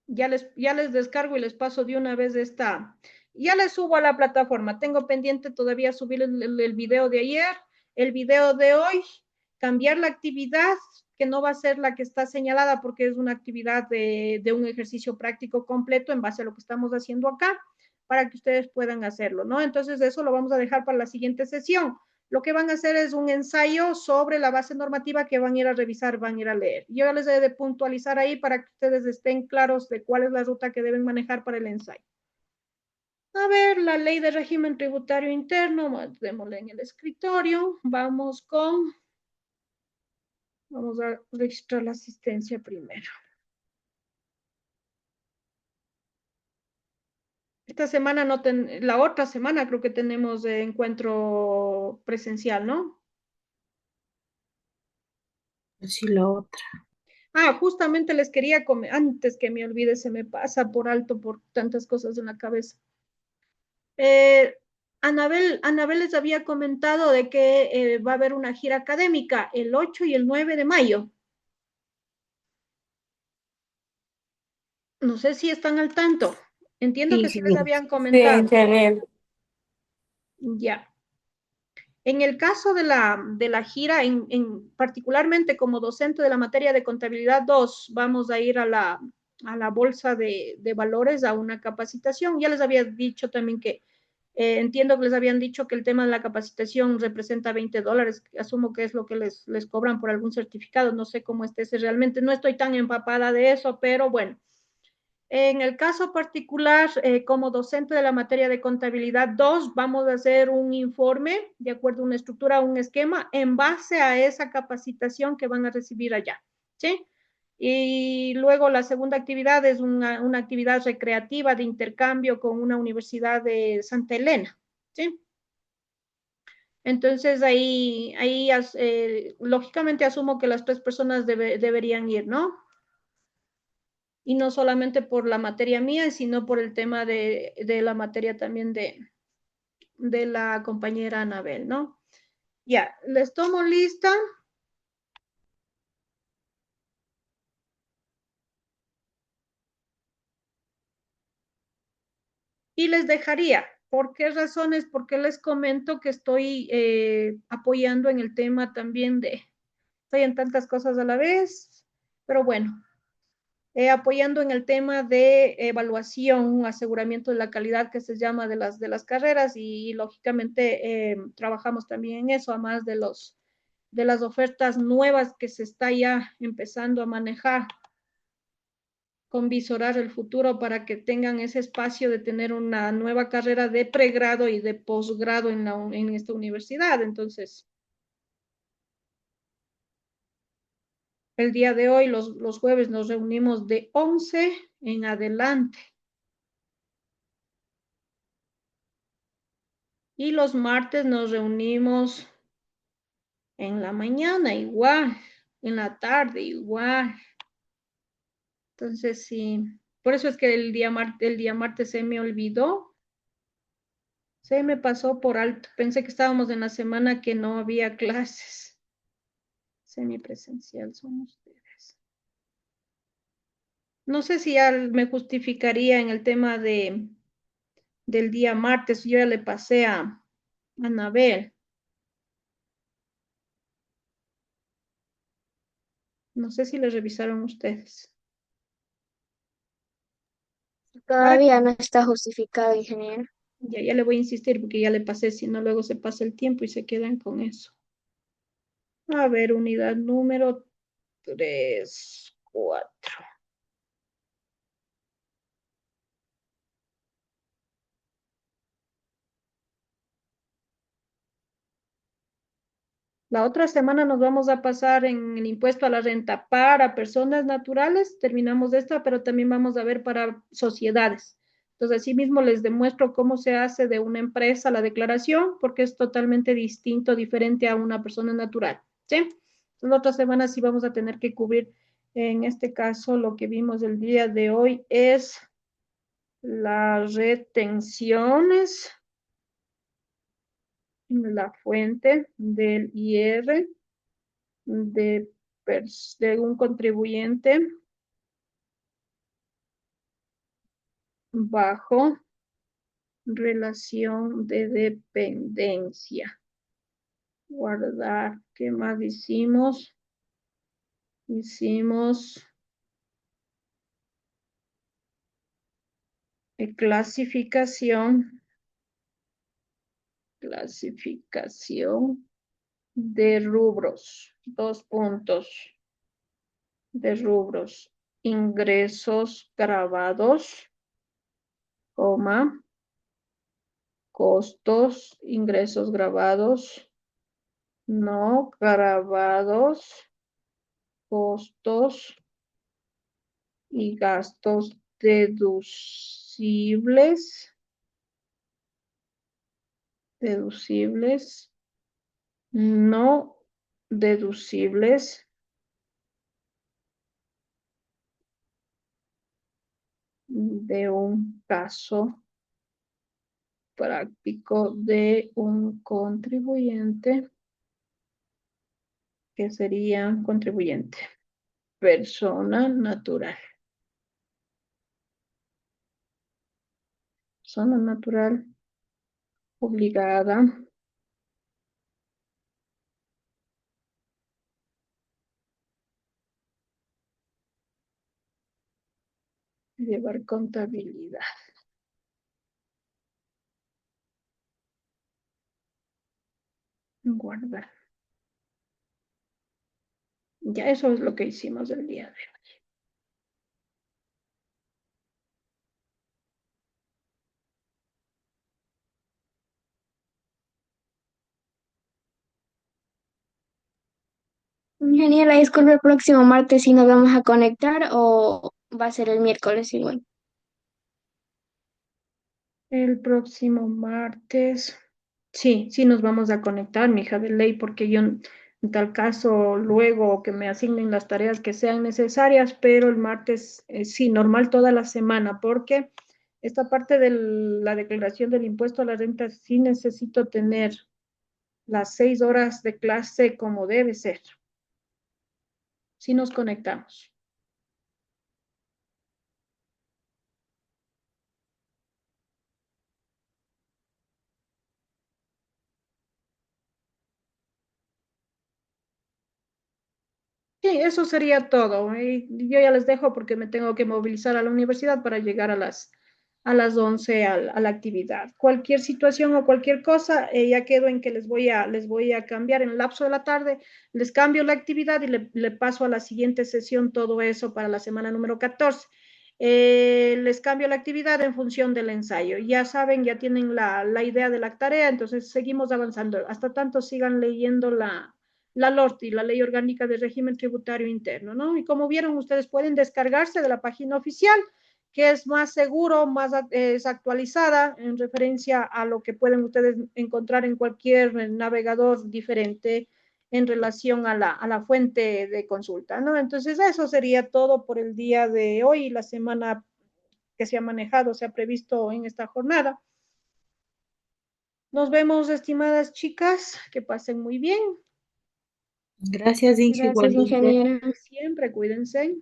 Ya les descargo y les paso de una vez esta. Ya les subo a la plataforma. Tengo pendiente todavía subir el video de ayer, el video de hoy, cambiar la actividad, que no va a ser la que está señalada porque es una actividad de un ejercicio práctico completo en base a lo que estamos haciendo acá, para que ustedes puedan hacerlo, ¿no? Entonces, eso lo vamos a dejar para la siguiente sesión. Lo que van a hacer es un ensayo sobre la base normativa que van a ir a revisar, van a ir a leer. Yo les he de puntualizar ahí para que ustedes estén claros de cuál es la ruta que deben manejar para el ensayo. A ver, la ley de régimen tributario interno, démosle en el escritorio. Vamos a registrar la asistencia primero. Esta semana la otra semana creo que tenemos encuentro presencial, ¿no? Sí, la otra. Ah, justamente les quería antes que me olvide, se me pasa por alto por tantas cosas en la cabeza. Anabel les había comentado de que va a haber una gira académica el 8 y el 9 de mayo. No sé si están al tanto. Entiendo que sí les habían comentado. Ya. En el caso de la gira, particularmente como docente de la materia de contabilidad 2, vamos a ir a la bolsa de valores a una capacitación. Ya les había dicho también que entiendo que les habían dicho que el tema de la capacitación representa $20. Asumo que es lo que les cobran por algún certificado. No sé cómo esté ese realmente. No estoy tan empapada de eso, pero bueno. En el caso particular, como docente de la materia de contabilidad 2, vamos a hacer un informe de acuerdo a una estructura, un esquema, en base a esa capacitación que van a recibir allá, ¿sí? Y luego la segunda actividad es una actividad recreativa de intercambio con una universidad de Santa Elena, ¿sí? Entonces lógicamente asumo que las tres personas deberían ir, ¿no? Y no solamente por la materia mía, sino por el tema de la materia también de la compañera Anabel, ¿no? Ya, les tomo lista y les dejaría. ¿Por qué razones? Porque les comento que estoy apoyando en el tema también estoy en tantas cosas a la vez, pero bueno, apoyando en el tema de evaluación, aseguramiento de la calidad que se llama de las carreras y lógicamente trabajamos también en eso, además de las ofertas nuevas que se está ya empezando a manejar con visorar el futuro para que tengan ese espacio de tener una nueva carrera de pregrado y de posgrado en esta universidad. Entonces, el día de hoy, los jueves, nos reunimos de 11 en adelante. Y los martes nos reunimos en la mañana igual, en la tarde igual. Entonces, sí, por eso es que el día martes se me olvidó, se me pasó por alto. Pensé que estábamos en la semana que no había clases. Semipresencial son ustedes. No sé si ya me justificaría en el tema del día martes. Yo ya le pasé a Anabel. No sé si le revisaron ustedes. Para que Todavía no está justificado, ingeniero. ya le voy a insistir porque ya le pasé, si no luego se pasa el tiempo y se quedan con eso. A ver, unidad número 3, 4. La otra semana nos vamos a pasar en el impuesto a la renta para personas naturales, terminamos esta, pero también vamos a ver para sociedades. Entonces, así mismo les demuestro cómo se hace de una empresa la declaración, porque es totalmente distinto, diferente a una persona natural, ¿sí? Entonces, la otra semana sí vamos a tener que cubrir, en este caso, lo que vimos el día de hoy es las retenciones en la fuente del IR de, de un contribuyente bajo relación de dependencia. Guardar. ¿Qué más hicimos? Hicimos clasificación, clasificación de rubros. 2 puntos de rubros. Ingresos grabados, coma, costos, ingresos grabados, no grabados, costos y gastos deducibles, no deducibles de un caso práctico de un contribuyente, que sería contribuyente, persona natural. Persona natural obligada a llevar contabilidad. Guardar. Ya eso es lo que hicimos el día de hoy. Ingeniera, disculpe, el próximo martes si nos vamos a conectar o va a ser el miércoles igual. El próximo martes. Sí, sí nos vamos a conectar, mi hija de ley, porque yo en tal caso luego que me asignen las tareas que sean necesarias, pero el martes sí, normal toda la semana, porque esta parte de la declaración del impuesto a la renta sí necesito tener las 6 horas de clase como debe ser. Sí nos conectamos. Sí, eso sería todo. Yo ya les dejo porque me tengo que movilizar a la universidad para llegar a las 11 a la actividad. Cualquier situación o cualquier cosa, ya quedo en que les voy a cambiar en el lapso de la tarde, les cambio la actividad y le paso a la siguiente sesión todo eso para la semana número 14. Les cambio la actividad en función del ensayo. Ya saben, ya tienen la idea de la tarea, entonces seguimos avanzando. Hasta tanto sigan leyendo la LORTI, la Ley Orgánica de Régimen Tributario Interno, ¿no? Y como vieron, ustedes pueden descargarse de la página oficial, que es más seguro, más es actualizada en referencia a lo que pueden ustedes encontrar en cualquier navegador diferente en relación a la fuente de consulta, ¿no? Entonces, eso sería todo por el día de hoy, la semana que se ha manejado, se ha previsto en esta jornada. Nos vemos, estimadas chicas, que pasen muy bien. Gracias, Inge, Gracias, igualmente. ingeniera. Siempre cuídense.